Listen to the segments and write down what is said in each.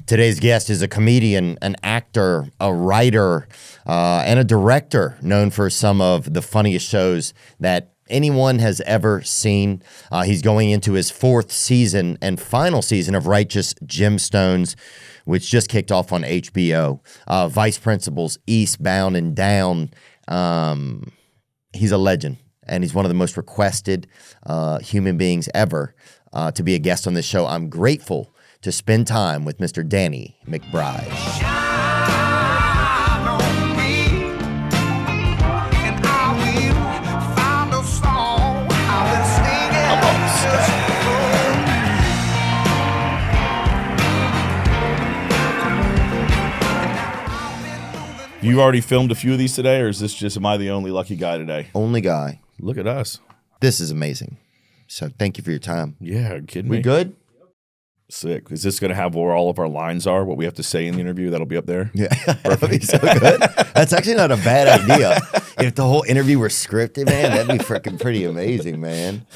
Today's guest is a comedian, an actor, a writer, and a director known for some of the funniest shows that anyone has ever seen. He's going into his 4th season and final season of Righteous Gemstones, which just kicked off on HBO. Vice Principals, Eastbound and Down. He's a legend, and he's one of the most requested human beings ever to be a guest on this show. I'm grateful to spend time with Mr. Danny McBride. You already filmed a few of these today, or is this just, am I the only lucky guy today? Only guy. Look at us. This is amazing. So thank you for your time. Yeah, are you kidding me? We good? Sick. Is this going to have where all of our lines are, what we have to say in the interview? That'll be up there? Yeah, that'd be so good. That's actually not a bad idea. If the whole interview were scripted, man, that'd be freaking pretty amazing, man.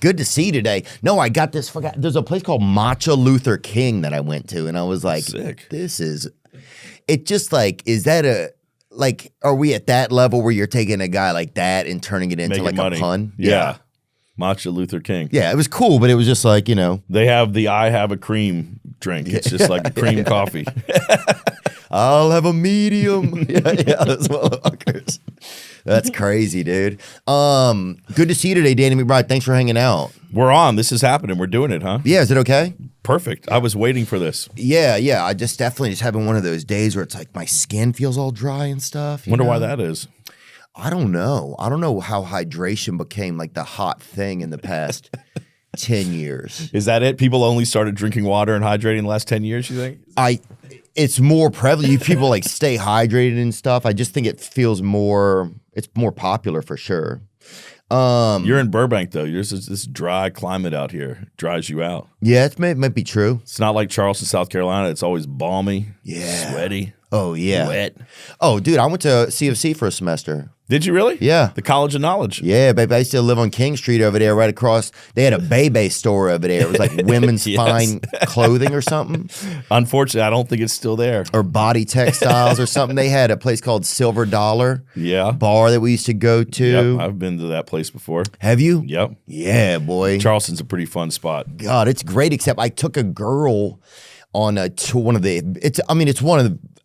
Good to see you today. No, I got this. There's a place called Matcha Luther King that I went to, and I was like, sick. This is, it just like, is that a, like, are we at that level where you're taking a guy like that and turning it into Making like money. a pun? Yeah. Matcha Luther King. Yeah, it was cool, but it was just like, you know. They have the I have a cream drink. It's just like a cream coffee. I'll have a medium. yeah, those motherfuckers. That's crazy, dude. Good to see you today, Danny McBride. Thanks for hanging out. We're on. This is happening. We're doing it, huh? Yeah, is it okay? Perfect. I was waiting for this. Yeah. I definitely just having one of those days where it's like my skin feels all dry and stuff. Wonder why that is. I don't know. I don't know how hydration became like the hot thing in the past 10 years. Is that it? People only started drinking water and hydrating in the last 10 years, you think? It's more prevalent. People like stay hydrated and stuff. I just think it feels more, it's more popular for sure. You're in Burbank, though. There's this dry climate out here. It dries you out. Yeah, it might be true. It's not like Charleston, South Carolina. It's always balmy, sweaty, oh yeah, wet. Oh, dude, I went to CFC for a semester. Did you really? Yeah. The College of Knowledge. Yeah, baby. I used to live on King Street over there, right across. They had a Bebe store over there. It was like women's fine clothing or something. Unfortunately, I don't think it's still there. Or body textiles or something. They had a place called Silver Dollar. Yeah. Bar that we used to go to. Yep, I've been to that place before. Have you? Yep. Yeah, boy. Charleston's a pretty fun spot. God, it's great, except I took a girl on to one of the,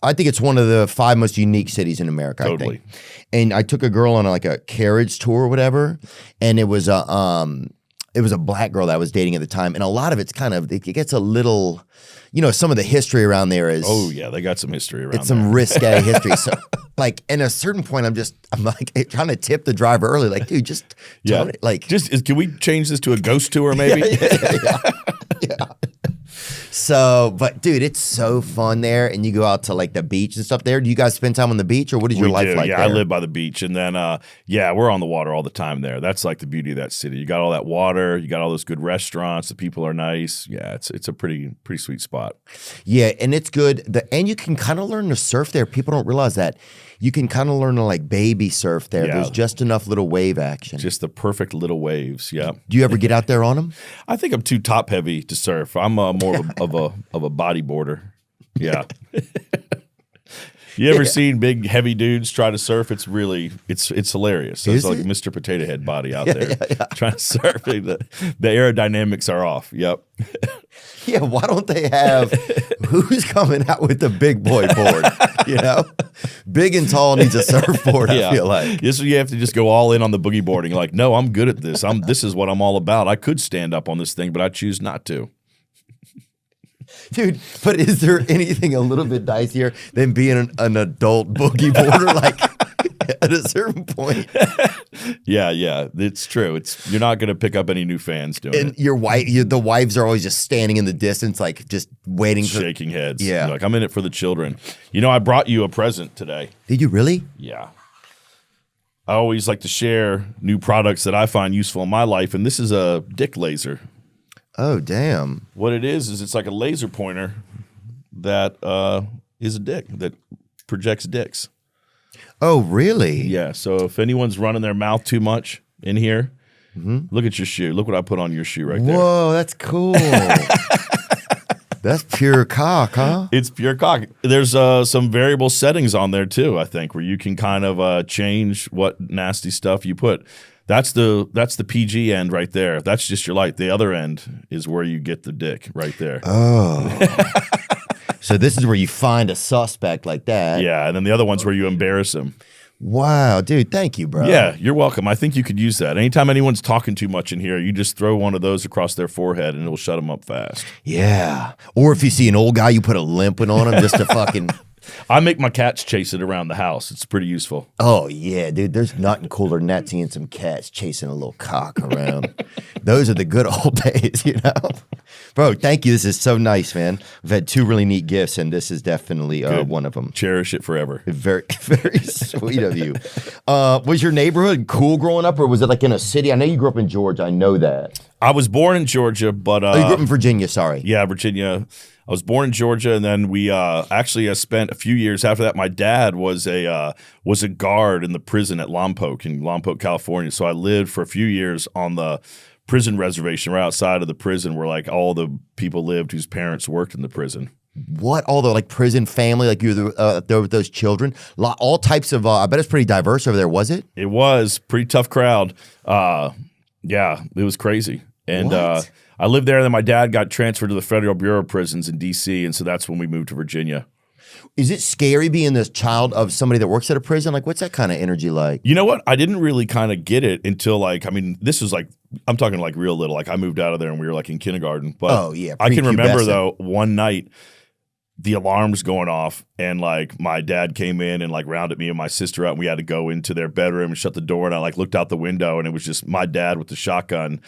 I think it's one of the 5 most unique cities in America. Totally. I think. And I took a girl on like a carriage tour or whatever, and it was a black girl that I was dating at the time, and a lot of it's kind of, it gets a little, you know, some of the history around there is. Oh yeah, they got some history around. It's some risque history. So like, at a certain point, I'm like trying to tip the driver early, like, dude, just can we change this to a ghost tour maybe? Yeah. So, but dude, it's so fun there, and you go out to like the beach and stuff there. Do you guys spend time on the beach, or what is your life like there? I live by the beach, and then we're on the water all the time there. That's like the beauty of that city. You got all that water, you got all those good restaurants, the people are nice. Yeah, it's a pretty sweet spot. Yeah, and it's good. And you can kind of learn to surf there. People don't realize that. You can kind of learn to like baby surf there. Yeah. There's just enough little wave action. Just the perfect little waves. Yeah. Do you ever get out there on them? I think I'm too top heavy to surf. I'm more of a bodyboarder. Yeah. You ever seen big heavy dudes try to surf? It's really it's hilarious. So it's like Mr. Potato Head body out there trying to surf. The aerodynamics are off. Yep. Yeah, why don't they have who's coming out with the big boy board? You know, big and tall needs a surfboard. I feel like this. You have to just go all in on the boogie boarding. Like, no, I'm good at this. This is what I'm all about. I could stand up on this thing, but I choose not to. Dude, but is there anything a little bit dicier than being an adult boogie boarder? Like at a certain point. Yeah, it's true. You're not going to pick up any new fans doing it. And the wives are always just standing in the distance, like just waiting, shaking heads. Yeah, like I'm in it for the children. You know, I brought you a present today. Did you really? Yeah. I always like to share new products that I find useful in my life, and this is a dick laser. Oh, damn. What it is it's like a laser pointer that is a dick that projects dicks. Oh, really? Yeah. So if anyone's running their mouth too much in here, look at your shoe. Look what I put on your shoe right there. Whoa, that's cool. That's pure cock, huh? It's pure cock. There's some variable settings on there too, I think, where you can kind of change what nasty stuff you put. That's the PG end right there. That's just your light. The other end is where you get the dick right there. Oh. So this is where you find a suspect like that. Yeah, and then the other one's where you embarrass him. Wow, dude, thank you, bro. Yeah, you're welcome. I think you could use that. Anytime anyone's talking too much in here, you just throw one of those across their forehead and it'll shut them up fast. Yeah. Or if you see an old guy, you put a limp one on him just to fucking... I make my cats chase it around the house. It's pretty useful. Oh, yeah, dude. There's nothing cooler than that, seeing some cats chasing a little cock around. Those are the good old days, you know? Bro, thank you. This is so nice, man. We've had 2 really neat gifts, and this is definitely one of them. Cherish it forever. Very, very sweet of you. Was your neighborhood cool growing up, or was it like in a city? I know you grew up in Georgia. I know that. I was born in Georgia, but... you grew up in Virginia, sorry. Yeah, Virginia. I was born in Georgia, and then we actually spent a few years after that. My dad was a guard in the prison at Lompoc, California. So I lived for a few years on the prison reservation right outside of the prison where like all the people lived whose parents worked in the prison. What? All the like prison family, like you were there with those children? All types of, I bet it's pretty diverse over there, was it? It was. Pretty tough crowd. Yeah, it was crazy. And I lived there, and then my dad got transferred to the Federal Bureau of Prisons in D.C., and so that's when we moved to Virginia. Is it scary being the child of somebody that works at a prison? Like, what's that kind of energy like? You know what? I didn't really kind of get it until like, I mean, this was like, I'm talking like real little. Like I moved out of there and we were like in kindergarten. But oh, yeah, I can remember though, one night the alarm's going off and like my dad came in and like rounded me and my sister out and we had to go into their bedroom and shut the door, and I like looked out the window and it was just my dad with the shotgun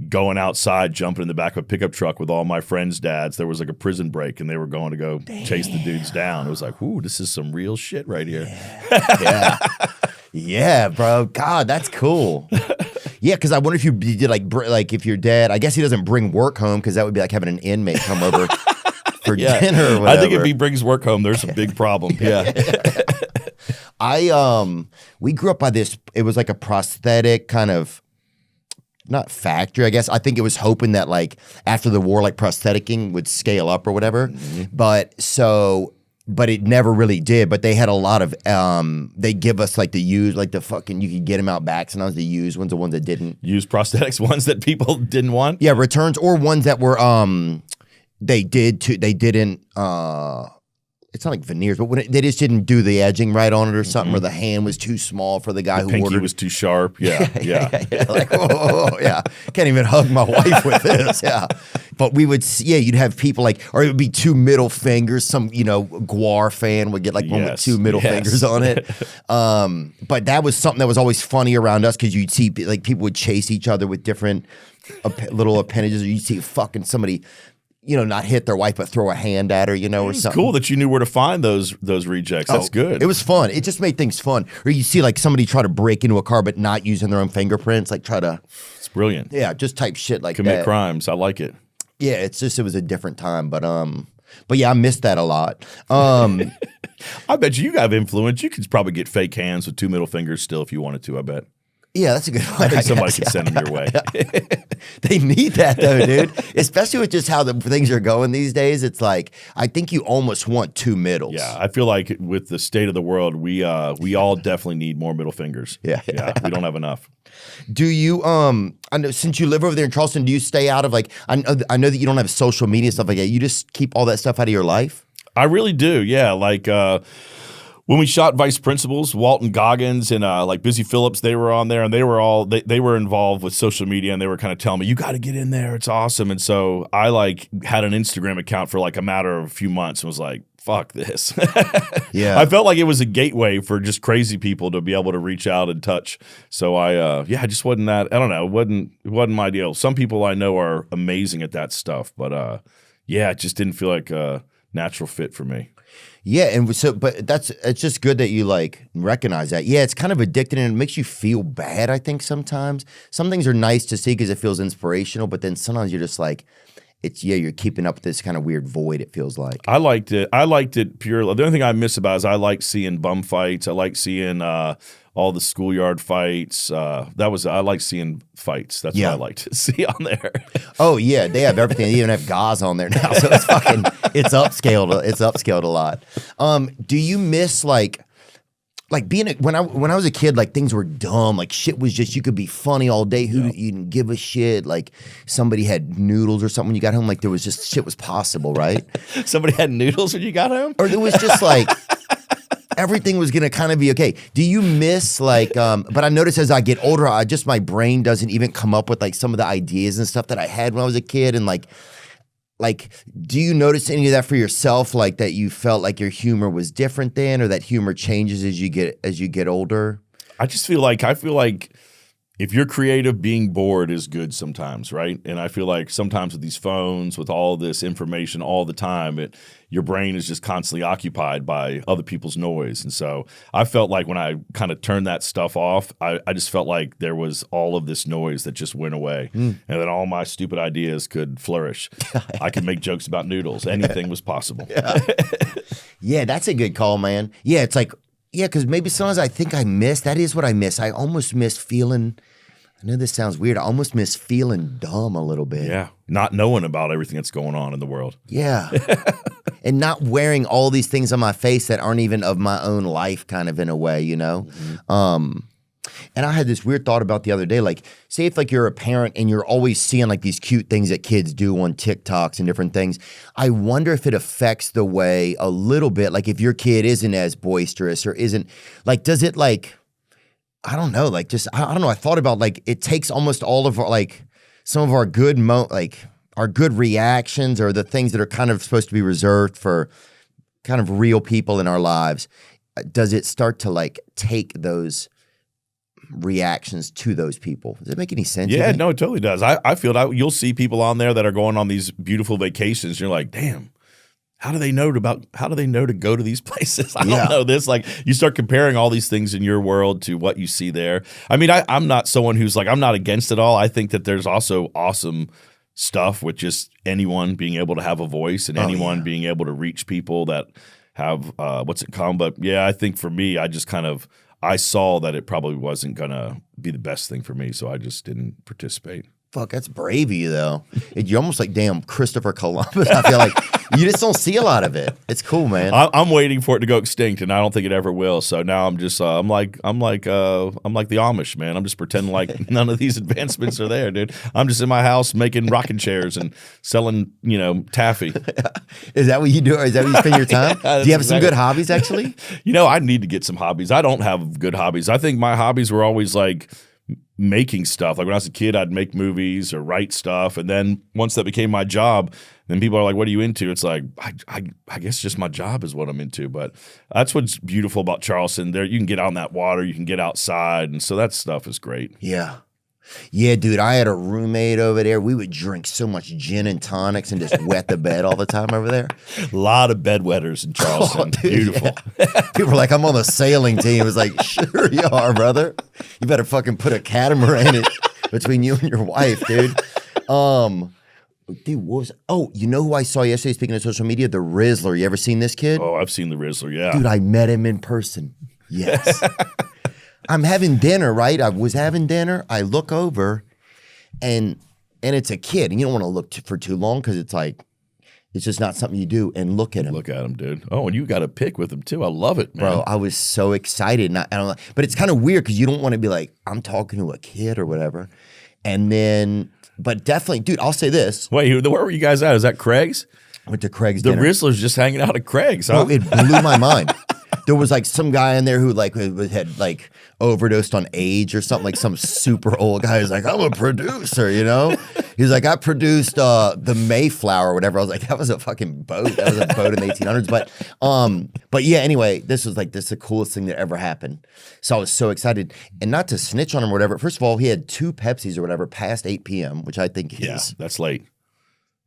going outside, jumping in the back of a pickup truck with all my friends' dads. There was like a prison break and they were going to go chase the dudes down. It was like, ooh, this is some real shit right here. Yeah, yeah, bro. God, that's cool. Yeah, because I wonder if you did like if your dad, I guess he doesn't bring work home because that would be like having an inmate come over for dinner or whatever. I think if he brings work home, there's a big problem. Yeah. We grew up by this, it was like a prosthetic kind of, not factory, I guess. I think it was hoping that like after the war, like prostheticing would scale up or whatever. Mm-hmm. But it never really did. But they had a lot of, they give us like the used, like the fucking, you could get them out back. Sometimes the used ones, the ones that didn't. Used prosthetics, ones that people didn't want? Yeah, returns, or ones that were, they didn't, it's not like veneers, but when they just didn't do the edging right on it or something, or the hand was too small for the guy who pinky ordered. Was too sharp. Yeah. Like, whoa, yeah. Can't even hug my wife with this. Yeah. But we would, you'd have people like, or it would be 2 middle fingers. Some, Guar fan would get like one with 2 middle fingers on it. But that was something that was always funny around us because you'd see like people would chase each other with different little appendages, or you'd see fucking somebody, not hit their wife, but throw a hand at her, or something. It's cool that you knew where to find those rejects. That's good. It was fun. It just made things fun. Or you see like somebody try to break into a car, but not using their own fingerprints, like try to. It's brilliant. Yeah, just type shit like Commit that. crimes. I like it. Yeah, it was a different time, but yeah, I missed that a lot. I bet you have influence. You could probably get fake hands with 2 middle fingers still if you wanted to, I bet. Yeah, that's a good one. I think somebody can send them your way. They need that though, dude. Especially with just how the things are going these days. It's like, I think you almost want 2 middles. Yeah, I feel like with the state of the world, we all definitely need more middle fingers. Yeah. We don't have enough. Do you, I know since you live over there in Charleston, do you stay out of like, I know that you don't have social media, stuff like that. You just keep all that stuff out of your life? I really do, yeah. Like, when we shot Vice Principals, Walton Goggins and like Busy Phillips, they were on there, and they were all they were involved with social media, and they were kind of telling me, you got to get in there, it's awesome. And so I like had an Instagram account for like a matter of a few months and was like, fuck this. Yeah, I felt like it was a gateway for just crazy people to be able to reach out and touch. So I just wasn't that, I don't know, it wasn't my deal. Some people I know are amazing at that stuff, but it just didn't feel like a natural fit for me. Yeah, and so, but it's just good that you like recognize that. Yeah, it's kind of addicting and it makes you feel bad, I think, sometimes. Some things are nice to see because it feels inspirational, but then sometimes you're just like, you're keeping up with this kind of weird void, it feels like. I liked it purely. The only thing I miss about it is I like seeing bum fights. I like seeing all the schoolyard fights. I like seeing fights. That's what I like to see on there. Oh yeah, they have everything. They even have gauze on there now, so it's upscaled. It's upscaled a lot. Do you miss like being when I was a kid, like things were dumb, like shit was just, you could be funny all day, you didn't give a shit, like somebody had noodles or something when you got home, like there was just shit was possible, right? Somebody had noodles when you got home? Or it was just like everything was gonna kind of be okay. Do you miss like but I notice as I get older, my brain doesn't even come up with like some of the ideas and stuff that I had when I was a kid, and like do you notice any of that for yourself, like that you felt like your humor was different then, or that humor changes as you get older? I feel like if you're creative, being bored is good sometimes, right? And I feel like sometimes with these phones, with all this information all the time, your brain is just constantly occupied by other people's noise. And so I felt like when I kind of turned that stuff off, I just felt like there was all of this noise that just went away. And then all my stupid ideas could flourish. I could make jokes about noodles. Anything was possible. Yeah, that's a good call, man. Yeah, it's like, yeah, because maybe sometimes I think that is what I miss. I almost miss feeling, I know this sounds weird, I almost miss feeling dumb a little bit. Yeah, not knowing about everything that's going on in the world. Yeah. And not wearing all these things on my face that aren't even of my own life, kind of in a way, you know? And I had this weird thought about the other day, like, say if like you're a parent and you're always seeing like these cute things that kids do on TikToks and different things, I wonder if it affects the way a little bit, like if your kid isn't as boisterous or isn't, like, does it like, I don't know, like just, I don't know, I thought about like, it takes almost all of our, like, some of our good, our good reactions, or the things that are kind of supposed to be reserved for kind of real people in our lives. Does it start to like take those reactions to those people? Does it make any sense? Yeah, no, it totally does. I feel that you'll see people on there that are going on these beautiful vacations. And you're like, damn, how do they know to go to these places? I don't know this. Like, you start comparing all these things in your world to what you see there. I mean, I'm not someone who's like, I'm not against it all. I think that there's also awesome stuff with just anyone being able to have a voice and anyone being able to reach people that have what's it called. But yeah, I think for me, I saw that it probably wasn't gonna be the best thing for me, so I just didn't participate. Fuck, that's brave of you, though. You're almost like damn Christopher Columbus. I feel like you just don't see a lot of it. It's cool, man. I'm waiting for it to go extinct, and I don't think it ever will. So now I'm just I'm like the Amish, man. I'm just pretending like none of these advancements are there, dude. I'm just in my house making rocking chairs and selling, taffy. Is that what you do? Or is that what you spend your time? Do you have some good hobbies, actually? I need to get some hobbies. I don't have good hobbies. I think my hobbies were always like making stuff. Like when I was a kid, I'd make movies or write stuff. And then once that became my job, then people are like, what are you into? It's like, I guess just my job is what I'm into. But that's what's beautiful about Charleston. There, you can get out in that water, you can get outside. And so that stuff is great. Yeah. Yeah, dude, I had a roommate over there. We would drink so much gin and tonics and just wet the bed all the time over there. A lot of bedwetters in Charleston. Oh, dude, beautiful. Yeah. People were like, I'm on the sailing team. It was like, sure you are, brother. You better fucking put a catamaran in between you and your wife, dude. Dude, you know who I saw yesterday, speaking of social media? The Rizzler. You ever seen this kid? Oh, I've seen the Rizzler, yeah. Dude, I met him in person. Yes. I'm having dinner, right? I was having dinner. I look over, and it's a kid, and you don't want to look for too long because it's like, it's just not something you do. And look at him. Look at him, dude. Oh, and you got a pic with him too. I love it, man. Bro, I was so excited. I don't know, but it's kind of weird because you don't want to be like, I'm talking to a kid or whatever. And then, but definitely, dude, I'll say this. Wait, where were you guys at? Is that Craig's? I went to Craig's The dinner. Rizzler's just hanging out at Craig's, huh? Bro, it blew my mind. There was like some guy in there who like had like overdosed on age or something, like some super old guy who's like, I'm a producer, He's like, I produced the Mayflower or whatever. I was like, that was a fucking boat. That was a boat in the 1800s. But yeah, anyway, this is the coolest thing that ever happened. So I was so excited. And not to snitch on him or whatever. First of all, he had 2 Pepsis or whatever past 8 p.m., which I think is. That's late.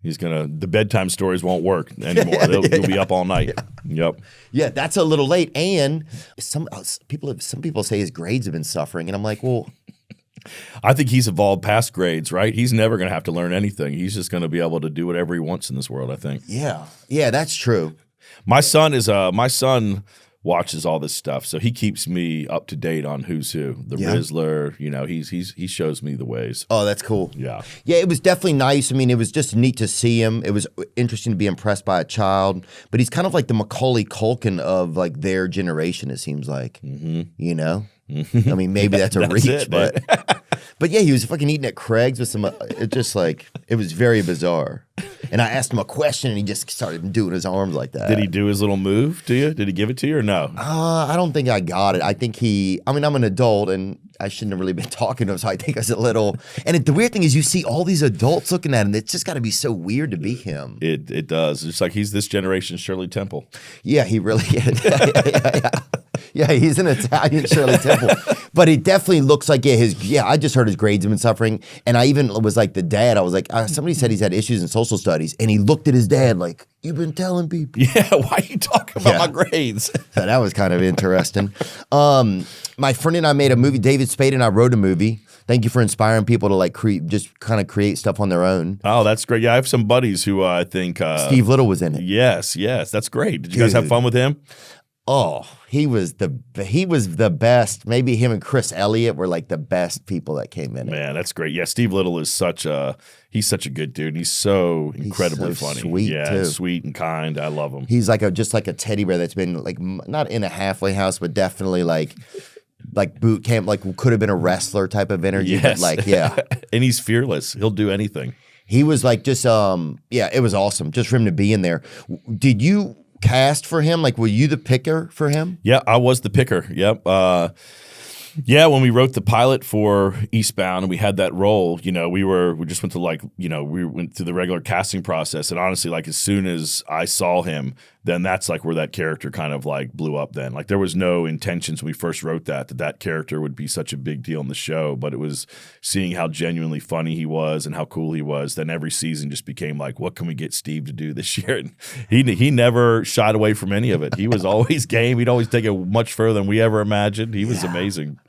The bedtime stories won't work anymore. He'll be up all night. Yeah. Yep. Yeah, that's a little late. And some people say his grades have been suffering. And I'm like, well. I think he's evolved past grades, right? He's never going to have to learn anything. He's just going to be able to do whatever he wants in this world, I think. Yeah. Yeah, that's true. My son watches all this stuff, so he keeps me up to date on who's who. The Rizzler, you know, he shows me the ways. Oh, that's cool. Yeah, it was definitely nice. I mean, it was just neat to see him. It was interesting to be impressed by a child, but he's kind of like the Macaulay Culkin of like their generation. It seems like, you know. I mean, maybe that's a reach, but yeah, he was fucking eating at Craig's with some. It just like it was very bizarre. And I asked him a question, and he just started doing his arms like that. Did he do his little move to you? Did he give it to you or no? I don't think I got it. I think I mean, I'm an adult, and I shouldn't have really been talking to him, so I think I was a little. And the weird thing is, you see all these adults looking at him. It's just got to be so weird to be him. It does. It's like he's this generation's Shirley Temple. Yeah, he really is. Yeah, he's an Italian Shirley Temple. But he definitely looks like, I just heard his grades have been suffering. And I even was like the dad. I was like, somebody said he's had issues in social studies. And he looked at his dad like, you've been telling people. Yeah, why are you talking about my grades? So that was kind of interesting. My friend and I made a movie. David Spade and I wrote a movie. Thank you for inspiring people to like just kind of create stuff on their own. Oh, that's great. Yeah, I have some buddies who I think Steve Little was in it. Yes, that's great. Did you guys have fun with him? Oh, he was the best. Maybe him and Chris Elliott were like the best people that came in. Man, that's great. Yeah, Steve Little is he's such a good dude. He's so incredibly funny. Sweet, too. Sweet and kind. I love him. He's like just like a teddy bear that's been like not in a halfway house, but definitely like boot camp, like could have been a wrestler type of energy. Yes. But like, yeah. And he's fearless. He'll do anything. He was like just it was awesome just for him to be in there. Did you cast for him? Like, were you the picker for him? Yeah, I was the picker. Yep. Yeah, when we wrote the pilot for Eastbound and we had that role, you know, we just went to we went through the regular casting process. And honestly, like as soon as I saw him, then that's like where that character kind of like blew up then. Like there was no intentions when we first wrote that character would be such a big deal in the show, but it was seeing how genuinely funny he was and how cool he was. Then every season just became like, what can we get Steve to do this year? And he never shied away from any of it. He was always game. He'd always take it much further than we ever imagined. He was amazing.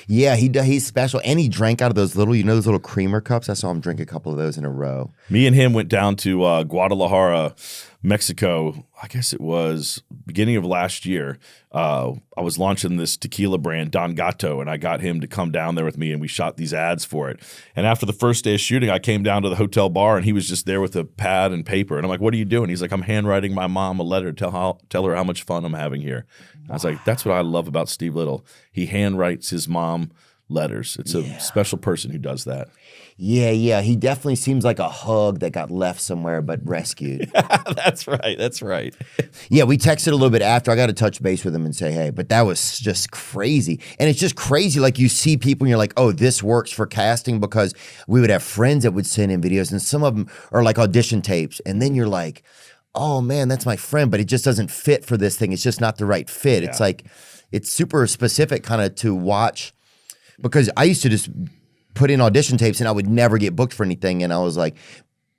Yeah, he's special. And he drank out of those those little creamer cups. I saw him drink a couple of those in a row. Me and him went down to Guadalajara, Mexico. I guess it was beginning of last year. I was launching this tequila brand, Don Gato, and I got him to come down there with me, and we shot these ads for it. And after the first day of shooting, I came down to the hotel bar, and he was just there with a pad and paper. And I'm like, what are you doing? He's like, I'm handwriting my mom a letter to tell her how much fun I'm having here. I was like, that's what I love about Steve Little. He handwrites his mom letters. It's a special person who does that. Yeah. He definitely seems like a hug that got left somewhere but rescued. That's right. Yeah, we texted a little bit after. I got to touch base with him and say, hey, but that was just crazy. And it's just crazy. Like you see people and you're like, oh, this works for casting, because we would have friends that would send in videos and some of them are like audition tapes. And then you're like, oh man, that's my friend, but it just doesn't fit for this thing. It's just not the right fit. Yeah. It's like, it's super specific kind of to watch, because I used to just put in audition tapes and I would never get booked for anything. And I was like,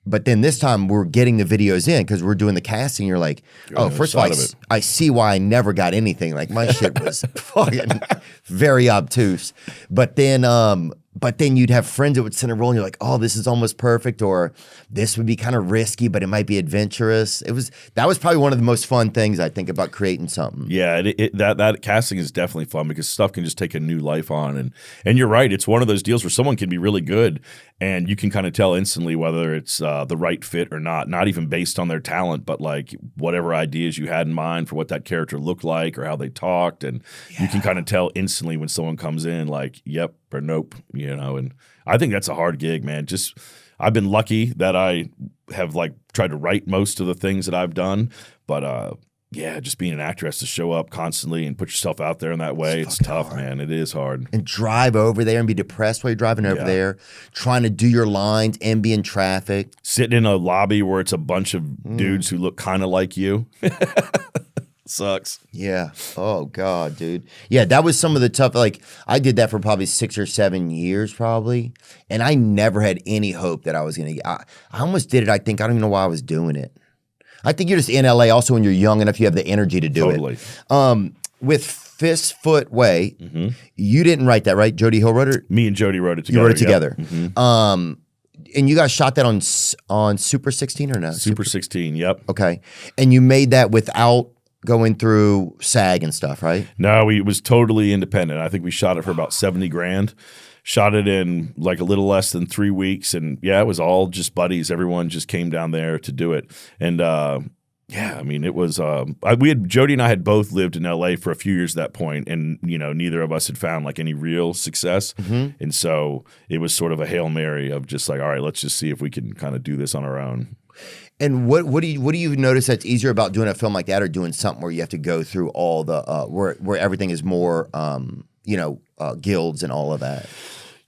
but then this time we're getting the videos in because we're doing the casting. You're like, first of all, I see why I never got anything. Like my shit was fucking very obtuse. But then you'd have friends that would send a role and you're like, oh, this is almost perfect, or this would be kind of risky, but it might be adventurous. That was probably one of the most fun things I think about creating something. Yeah, that casting is definitely fun because stuff can just take a new life on. And you're right, it's one of those deals where someone can be really good and you can kind of tell instantly whether it's the right fit or not even based on their talent, but like whatever ideas you had in mind for what that character looked like or how they talked. And you can kind of tell instantly when someone comes in like, yep or nope, you know. And I think that's a hard gig, man. I've been lucky that I have like tried to write most of the things that I've done, but just being an actor has to show up constantly and put yourself out there in that way. It's tough, hard. Man. It is hard. And drive over there and be depressed while you're driving over there, trying to do your lines and be in traffic. Sitting in a lobby where it's a bunch of dudes who look kind of like you. Sucks. Yeah. Oh, God, dude. Yeah, that was some of the tough, like, I did that for probably 6 or 7 years, probably, and I never had any hope that I was going to I almost did it, I think. I don't even know why I was doing it. I think you're just in LA also when you're young enough, you have the energy to do it. With Fistfoot Way, you didn't write that, right? Jody Hill wrote it? Me and Jody wrote it together. You wrote it together. Mm-hmm. And you guys shot that on Super 16 or no? Super 16, yep. Okay. And you made that without going through SAG and stuff, right? No, it was totally independent. I think we shot it for about 70 grand. Shot it in like a little less than 3 weeks. And yeah, it was all just buddies. Everyone just came down there to do it. And yeah, I mean, it was, Jody and I had both lived in LA for a few years at that point, and, you know, neither of us had found like any real success. And so it was sort of a Hail Mary of just like, all right, let's just see if we can kind of do this on our own. And what do you notice that's easier about doing a film like that, or doing something where you have to go through all the where everything is more guilds and all of that?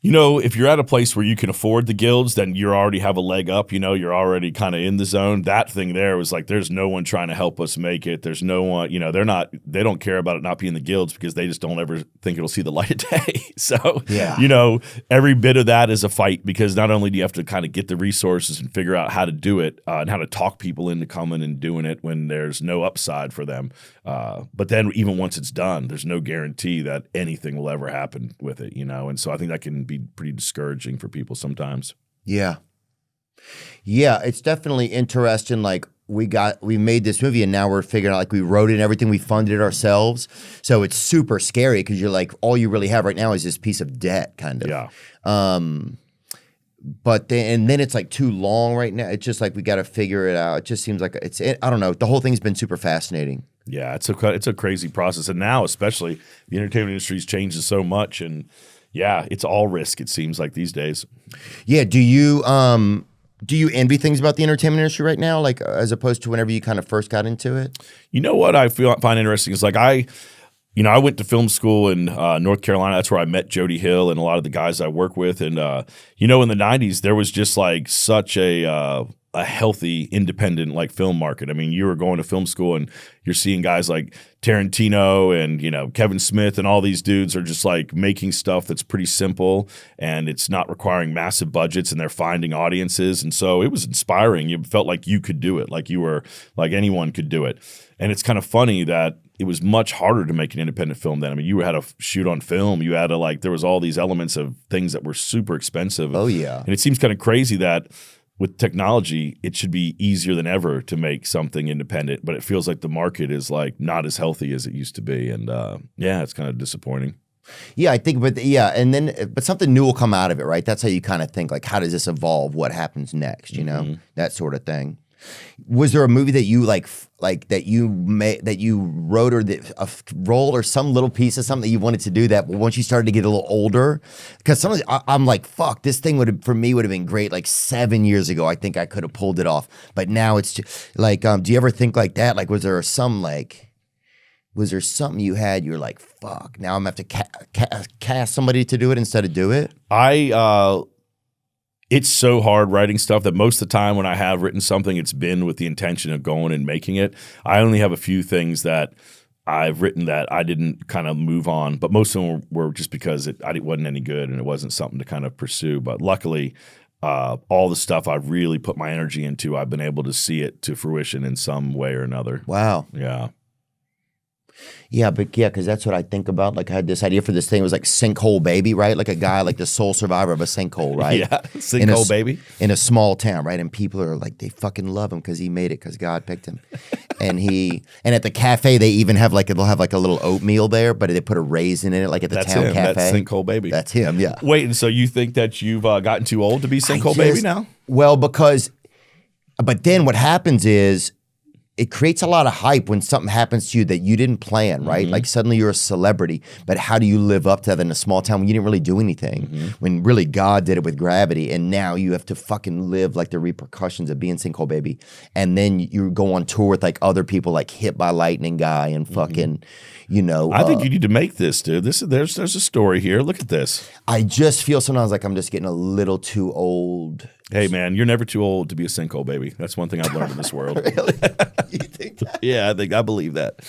You know, if you're at a place where you can afford the guilds, then you already have a leg up. You know, you're already kind of in the zone. That thing there was like, there's no one trying to help us make it. There's no one, you know, they don't care about it not being the guilds because they just don't ever think it'll see the light of day. So, yeah. You know, every bit of that is a fight, because not only do you have to kind of get the resources and figure out how to do it and how to talk people into coming and doing it when there's no upside for them. But then even once it's done, there's no guarantee that anything will ever happen with it, you know? And so I think that can be pretty discouraging for people sometimes. Yeah. Yeah, it's definitely interesting. Like we made this movie and now we're figuring out, like, we wrote it and everything, we funded it ourselves. So it's super scary because you're like, all you really have right now is this piece of debt kind of. Yeah. But then it's like too long right now. It's just like we got to figure it out. It just seems like I don't know. The whole thing's been super fascinating. Yeah, it's a crazy process. And now especially the entertainment industry's changes so much, and yeah, it's all risk, it seems like these days. Yeah, do you envy things about the entertainment industry right now, like as opposed to whenever you kind of first got into it? You know what I find interesting is like I went to film school in North Carolina. That's where I met Jody Hill and a lot of the guys I work with. And you know, in the 90s, there was just like such a healthy, independent like film market. I mean, you were going to film school and you're seeing guys like Tarantino and, you know, Kevin Smith and all these dudes are just like making stuff that's pretty simple and it's not requiring massive budgets, and they're finding audiences. And so it was inspiring. You felt like you could do it, like you were, like anyone could do it. And it's kind of funny that it was much harder to make an independent film then. I mean, you had to shoot on film. You had to there was all these elements of things that were super expensive. Oh, yeah. And it seems kind of crazy that with technology, it should be easier than ever to make something independent, but it feels like the market is like not as healthy as it used to be. And yeah, it's kind of disappointing. Yeah, I think, but something new will come out of it, right? That's how you kind of think, like, how does this evolve? What happens next? You know, that sort of thing. Was there a movie that you like that you wrote, or a role or some little piece of something that you wanted to do that, but once you started to get a little older? Because I'm like, fuck, this thing would have been great like 7 years ago. I think I could have pulled it off, but now it's just, like, do you ever think like that? Like, was there something you had? You're like, fuck, now I'm gonna have to cast somebody to do it instead of do it. It's so hard writing stuff that most of the time when I have written something, it's been with the intention of going and making it. I only have a few things that I've written that I didn't kind of move on, but most of them were just because it wasn't any good and it wasn't something to kind of pursue. But luckily, all the stuff I've really put my energy into, I've been able to see it to fruition in some way or another. Wow. Yeah. Yeah, but yeah, because that's what I think about. Like, I had this idea for this thing. It was like Sinkhole Baby, right? Like a guy, like the sole survivor of a sinkhole, right? Yeah, Sinkhole Baby. In a small town, right? And people are like, they fucking love him because he made it, because God picked him. and at the cafe, they even have they'll have like a little oatmeal there, but they put a raisin in it, like at the town cafe. That's Sinkhole Baby. That's him, yeah. Wait, and so you think that you've gotten too old to be Sinkhole Baby now? Well, but then what happens is, it creates a lot of hype when something happens to you that you didn't plan, right? Like suddenly you're a celebrity, but how do you live up to that in a small town when you didn't really do anything? When really God did it with gravity, and now you have to fucking live like the repercussions of being Sinkhole Baby. And then you go on tour with like other people, like Hit by Lightning guy and fucking, you know. I think you need to make this, dude. There's a story here. Look at this. I just feel sometimes like I'm just getting a little too old. Hey, man, you're never too old to be a Sinkhole Baby. That's one thing I've learned in this world. Really? You think that? Yeah, I believe that.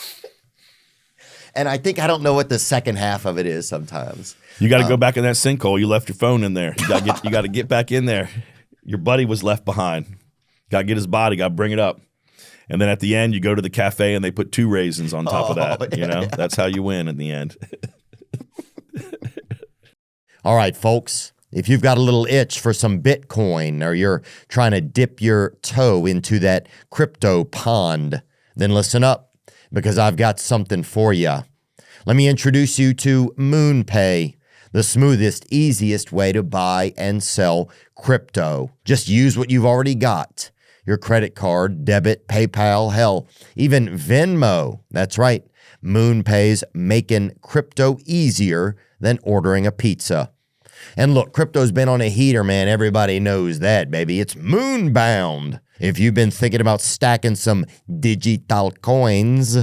And I think I don't know what the second half of it is sometimes. You got to go back in that sinkhole. You left your phone in there. You got to get back in there. Your buddy was left behind. Got to get his body. Got to bring it up. And then at the end, you go to the cafe and they put 2 raisins on top of that. Yeah, you know, that's how you win in the end. All right, folks. If you've got a little itch for some Bitcoin, or you're trying to dip your toe into that crypto pond, then listen up. because I've got something for you. Let me introduce you to MoonPay, the smoothest, easiest way to buy and sell crypto. Just use what you've already got. Your credit card, debit, PayPal, hell, even Venmo. That's right. MoonPay's making crypto easier than ordering a pizza. And look, crypto's been on a heater, man. Everybody knows that, baby. It's moonbound. If you've been thinking about stacking some digital coins,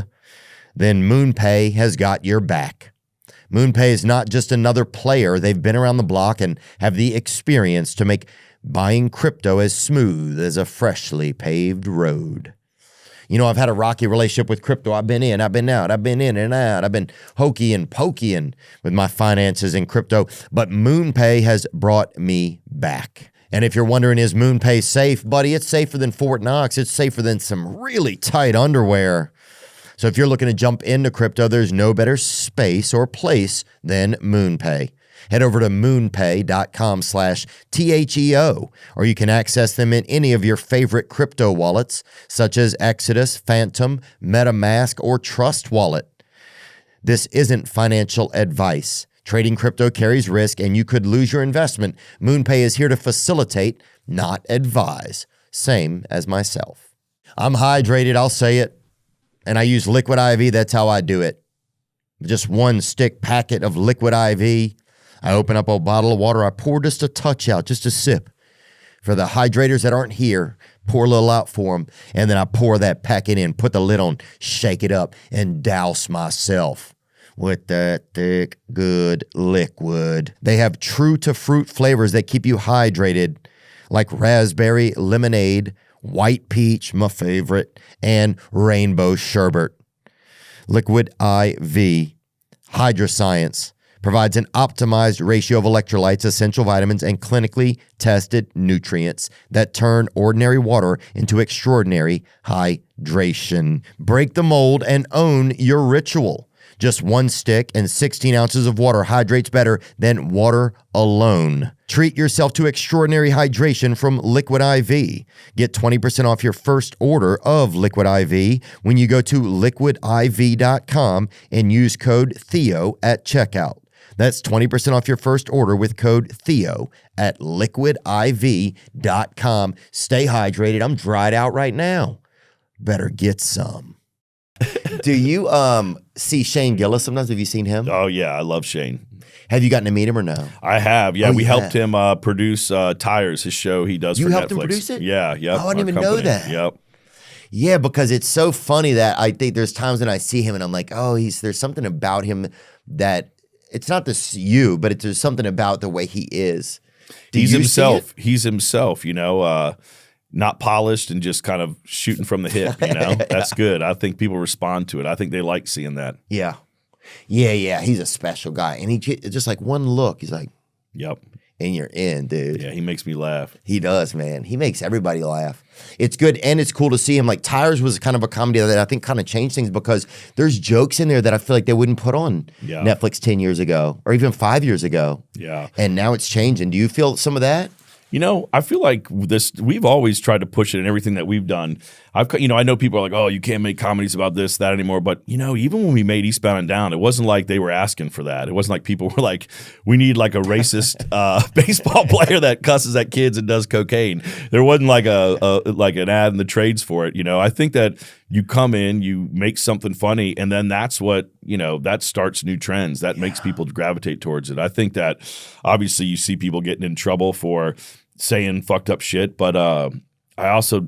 then MoonPay has got your back. MoonPay is not just another player. They've been around the block and have the experience to make buying crypto as smooth as a freshly paved road. You know, I've had a rocky relationship with crypto. I've been in, I've been out, I've been in and out. I've been hokey and pokeying with my finances in crypto, but MoonPay has brought me back. And if you're wondering, is MoonPay safe? Buddy, it's safer than Fort Knox. It's safer than some really tight underwear. So if you're looking to jump into crypto, there's no better space or place than MoonPay. Head over to moonpay.com/THEO, or you can access them in any of your favorite crypto wallets, such as Exodus, Phantom, MetaMask, or Trust Wallet. This isn't financial advice. Trading crypto carries risk, and you could lose your investment. MoonPay is here to facilitate, not advise. Same as myself. I'm hydrated, I'll say it, and I use Liquid IV. That's how I do it. Just one stick packet of Liquid IV. I open up a bottle of water. I pour just a touch out, just a sip. For the hydrators that aren't here, pour a little out for them. And then I pour that packet in, put the lid on, shake it up, and douse myself with that thick, good liquid. They have true-to-fruit flavors that keep you hydrated, like raspberry lemonade, white peach, my favorite, and rainbow sherbet. Liquid IV, Hydroscience, provides an optimized ratio of electrolytes, essential vitamins, and clinically tested nutrients that turn ordinary water into extraordinary hydration. Break the mold and own your ritual. Just one stick and 16 ounces of water hydrates better than water alone. Treat yourself to extraordinary hydration from Liquid IV. Get 20% off your first order of Liquid IV when you go to liquidiv.com and use code Theo at checkout. That's 20% off your first order with code Theo at liquidiv.com. Stay hydrated. I'm dried out right now. Better get some. Do you see Shane Gillis sometimes? Have you seen him? Oh, yeah. I love Shane. Have you gotten to meet him or no? I have. Yeah, we helped him produce Tires, his show he does for Netflix. You helped him produce it? Yeah. Yep, oh, I didn't even know that. Yep. Yeah, because it's so funny that I think there's times when I see him and I'm like, oh, there's something about him that it's not but there's something about the way he is. He's himself. He's himself, you know, not polished and just kind of shooting from the hip, you know. That's good. I think people respond to it. I think they like seeing that. Yeah. Yeah. He's a special guy. And he just like one look, he's like, yep. And you're in, dude. Yeah, he makes me laugh. He does, man. He makes everybody laugh. It's good, and it's cool to see him. Like, Tires was kind of a comedy that I think kind of changed things because there's jokes in there that I feel like they wouldn't put on Netflix 10 years ago or even 5 years ago. Yeah. And now it's changing. Do you feel some of that? You know, I feel like we've always tried to push it in everything that we've done. I know people are like, oh, you can't make comedies about this, that anymore. But, you know, even when we made Eastbound and Down, it wasn't like they were asking for that. It wasn't like people were like, we need like a racist baseball player that cusses at kids and does cocaine. There wasn't like like an ad in the trades for it. You know, I think that you come in, you make something funny, and then that's what, you know, that starts new trends. That makes people gravitate towards it. I think that obviously you see people getting in trouble for saying fucked up shit, but I also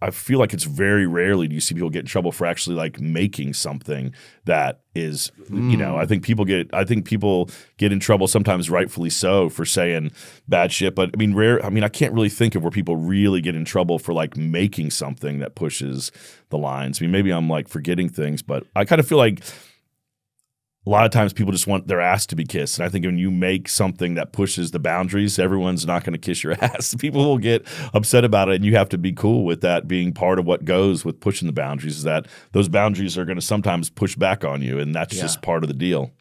I feel like it's very rarely do you see people get in trouble for actually like making something that is, you know, I think people get in trouble sometimes rightfully so for saying bad shit, but I can't really think of where people really get in trouble for like making something that pushes the lines. I mean, maybe I'm like forgetting things, but I kind of feel like a lot of times people just want their ass to be kissed. And I think when you make something that pushes the boundaries, everyone's not going to kiss your ass. People will get upset about it, and you have to be cool with that being part of what goes with pushing the boundaries, is that those boundaries are going to sometimes push back on you, and that's just part of the deal.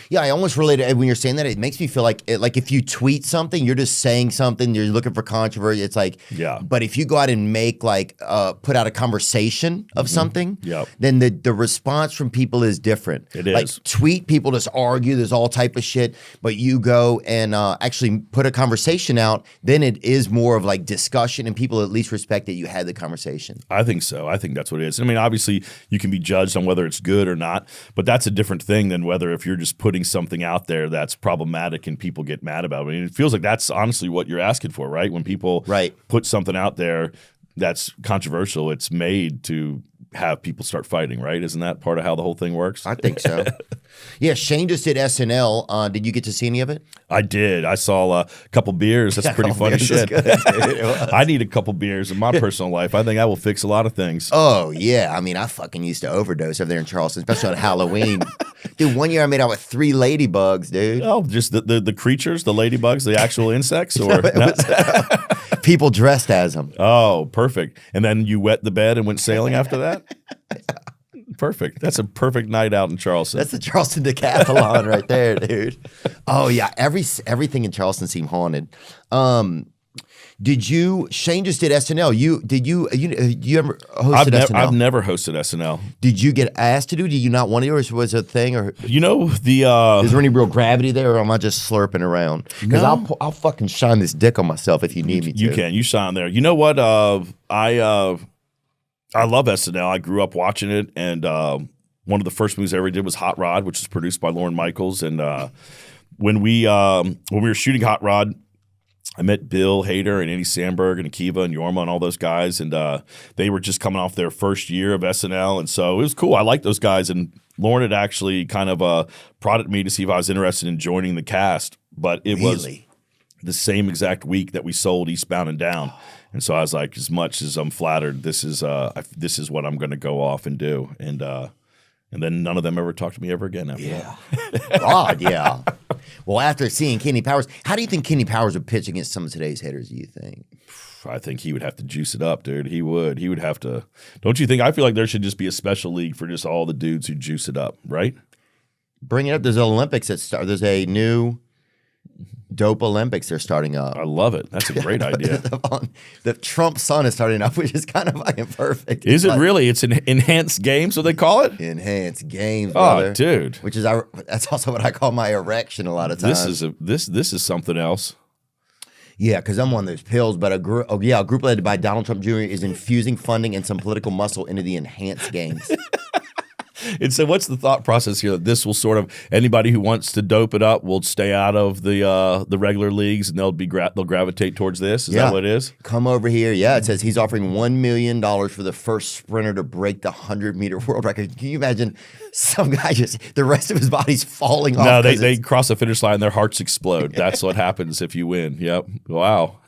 Yeah, I almost relate it when you're saying that. It makes me feel like if you tweet something, you're just saying something. You're looking for controversy. It's like, But if you go out and make put out a conversation of something, then the response from people is different. It is. Like tweet, people just argue. There's all type of shit. But you go and actually put a conversation out, then it is more of like discussion, and people at least respect that you had the conversation. I think so. I think that's what it is. I mean, obviously, you can be judged on whether it's good or not, but that's a different thing than whether if you're just putting something out there that's problematic and people get mad about it. I mean, it feels like that's honestly what you're asking for, right? When people put something out there that's controversial, it's made to have people start fighting, right? Isn't that part of how the whole thing works? I think so. Yeah, Shane just did SNL. Did you get to see any of it? I did. I saw a couple beers. That's pretty funny shit. Good, I need a couple beers in my personal life. I think I will fix a lot of things. Oh, yeah. I mean, I fucking used to overdose over there in Charleston, especially on Halloween. Dude, one year I made out with 3 ladybugs, dude. Oh, just the creatures, the ladybugs, the actual insects? Or people dressed as them. Oh, perfect. And then you wet the bed and went sailing after that? Perfect. That's a perfect night out in Charleston. That's the Charleston Decathlon right there, dude. Oh, yeah. Everything in Charleston seemed haunted. Shane just did SNL. You ever hosted SNL? I've never hosted SNL. Did you get asked to do? Did you not want to, or was it a thing? Or is there any real gravity there, or am I just slurping around? Because I'll fucking shine this dick on myself if you need me to. You can. You shine there. You know what? I love SNL. I grew up watching it, and one of the first movies I ever did was Hot Rod, which was produced by Lorne Michaels. And when we were shooting Hot Rod, I met Bill Hader and Andy Samberg and Akiva and Yorma and all those guys, and they were just coming off their first year of SNL, and so it was cool. I liked those guys, and Lorne had actually kind of prodded me to see if I was interested in joining the cast, but it was the same exact week that we sold Eastbound and Down. And so I was like, as much as I'm flattered, this is what I'm going to go off and do. And then none of them ever talked to me ever again after that. Odd, yeah. Well, after seeing Kenny Powers, how do you think Kenny Powers would pitch against some of today's hitters, do you think? I think he would have to juice it up, dude. He would. He would have to. Don't you think? I feel like there should just be a special league for just all the dudes who juice it up, right? Bring it up. There's Olympics that start. There's a new dope Olympics they're starting up. I love it. That's a great idea. The Trump sun is starting up, which is kind of fucking perfect. Is it really? It's an enhanced games, what they call it? Enhanced games, brother. Oh, dude. Which is that's also what I call my erection a lot of times. This is something else. Yeah, because I'm on those pills, but a group led by Donald Trump Jr. is infusing funding and some political muscle into the enhanced games. And so what's the thought process here? That this will sort of, anybody who wants to dope it up will stay out of the regular leagues, and they'll gravitate towards this? Is that what it is? Come over here. Yeah, it says he's offering $1 million for the first sprinter to break the 100-meter world record. Can you imagine some guy the rest of his body's falling off? No, they cross the finish line, their hearts explode. That's what happens if you win. Yep. Wow.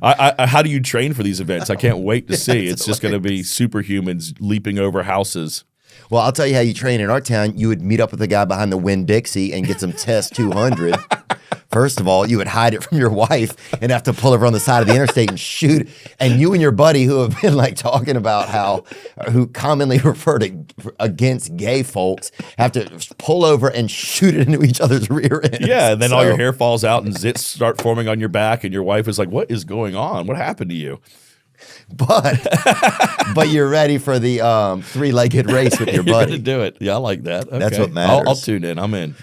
How do you train for these events? I can't wait to see. It's just going to be superhumans leaping over houses. Well, I'll tell you how you train in our town. You would meet up with the guy behind the Winn-Dixie and get some Test 200. First of all, you would hide it from your wife and have to pull over on the side of the interstate and shoot. And you and your buddy, who have been like talking about who commonly refer to against gay folks, have to pull over and shoot it into each other's rear ends. Yeah, and then all your hair falls out and zits start forming on your back, and your wife is like, "What is going on? What happened to you?" But you're ready for the 3-legged race with your buddy. You're gonna do it. Yeah, I like that. Okay. That's what matters. I'll tune in. I'm in.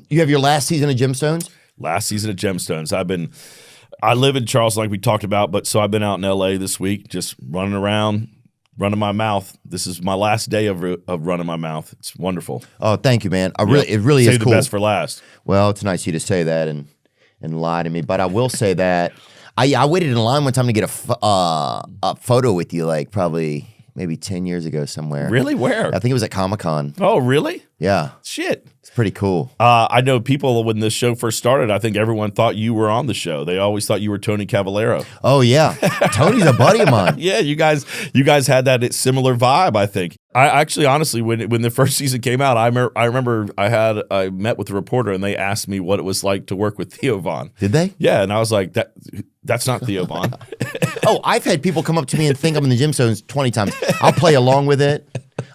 You have your last season of Gemstones? Last season of Gemstones. I live in Charleston, like we talked about, but so I've been out in LA this week, just running around, running my mouth. This is my last day of running my mouth. It's wonderful. Oh, thank you, man. It really is cool. Save the best for last. Well, it's nice of you to say that and lie to me, but I will say that I waited in line one time to get a photo with you, like probably maybe 10 years ago somewhere. Really? Where? I think it was at Comic-Con. Oh, really? Yeah. Shit. It's pretty cool. I know people, when this show first started, I think everyone thought you were on the show. They always thought you were Tony Cavallero. Oh, yeah. Tony's a buddy of mine. Yeah, you guys had that similar vibe, I think. I actually, honestly, when the first season came out, I remember I met with a reporter, and they asked me what it was like to work with Theo Von. Did they? Yeah, and I was like, that's not Theo Von. Oh, I've had people come up to me and think I'm in the Gemstones 20 times. I'll play along with it.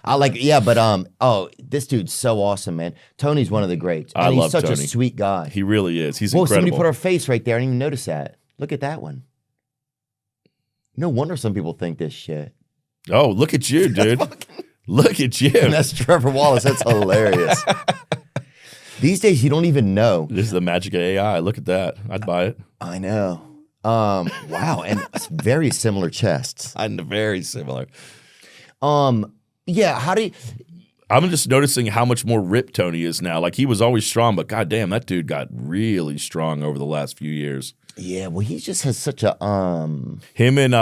This dude's so awesome, man. Tony's one of the greats. And I love he's such Tony. a sweet guy. He really is. He's Whoa, incredible. somebody put our face right there. I didn't even notice that. Look at that one. No wonder some people think this shit. Oh, look at you, dude. Look at you. That's Trevor Wallace. That's hilarious. These days, you don't even know. This is the magic of AI. Look at that. I'd buy it. I know. Wow, and very similar chests. I'm very similar. Yeah, how do you... I'm just noticing how much more ripped Tony is now. Like, he was always strong, but goddamn, that dude got really strong over the last few years. Yeah, well, he just has such a him and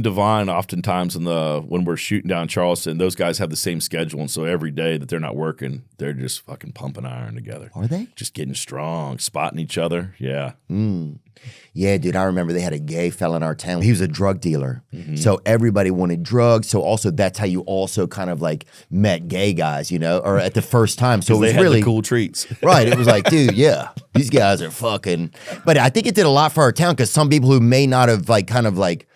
Devon oftentimes when we're shooting down Charleston, those guys have the same schedule, and so every day that they're not working, they're just fucking pumping iron together. Are they? Just getting strong, spotting each other. Yeah. Yeah, dude, I remember they had a gay fella in our town. He was a drug dealer. So everybody wanted drugs. So also that's how you also kind of like met gay guys, you know, or at the first time. So it was they had really the cool treats. Right. It was like, dude, yeah, these guys are fucking. But I think it did a lot for our town because some people who may not have like kind of like,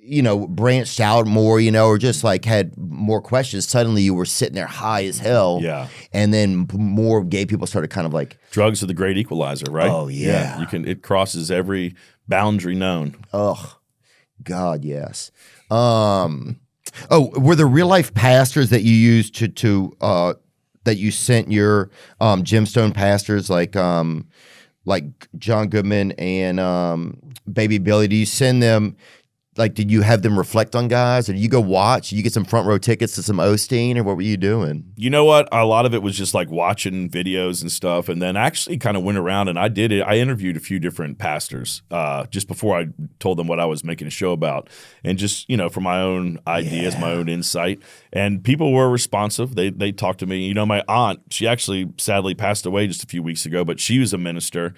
you know, branched out more, you know, or just like had more questions. Suddenly you were sitting there high as hell. Yeah. And then more gay people started kind of like. Drugs are the great equalizer, right? Oh, yeah. It crosses every boundary known. Oh, God, yes. Were there real life pastors that you used to that you sent your Gemstone pastors like John Goodman and Baby Billy? Do you send them? Like, did you have them reflect on guys, or did you go watch? Did you get some front row tickets to some Osteen, or what were you doing? You know what? A lot of it was just like watching videos and stuff, and then actually kind of went around and I did it. I interviewed a few different pastors just before I told them what I was making a show about, and just, you know, for my own ideas, my own insight. And people were responsive. They talked to me. You know, my aunt, she actually sadly passed away just a few weeks ago, but she was a minister.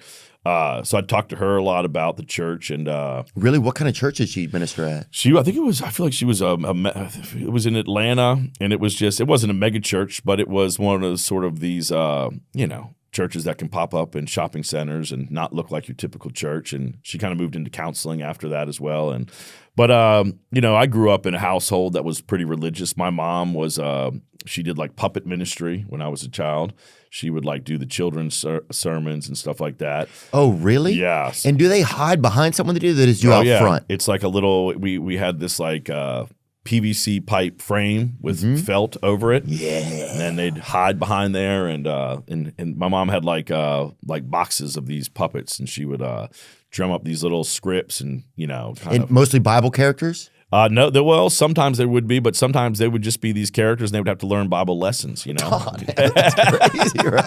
So I talked to her a lot about the church and really, what kind of church did she minister at? I feel like she was it was in Atlanta, and it wasn't a mega church, but it was one of those sort of these you know, churches that can pop up in shopping centers and not look like your typical church. And she kind of moved into counseling after that as well. But you know, I grew up in a household that was pretty religious. My mom was she did like puppet ministry when I was a child. She would like do the children's sermons and stuff like that. Oh, really? Yeah. And do they hide behind someone to do that? Is you out front? It's like a little. We had this like PVC pipe frame with felt over it. Yeah. And then they'd hide behind there, and my mom had like boxes of these puppets, and she would drum up these little scripts, and you know, mostly Bible characters. No, sometimes there would be, but sometimes they would just be these characters, and they would have to learn Bible lessons. You know, God, that's crazy, bro.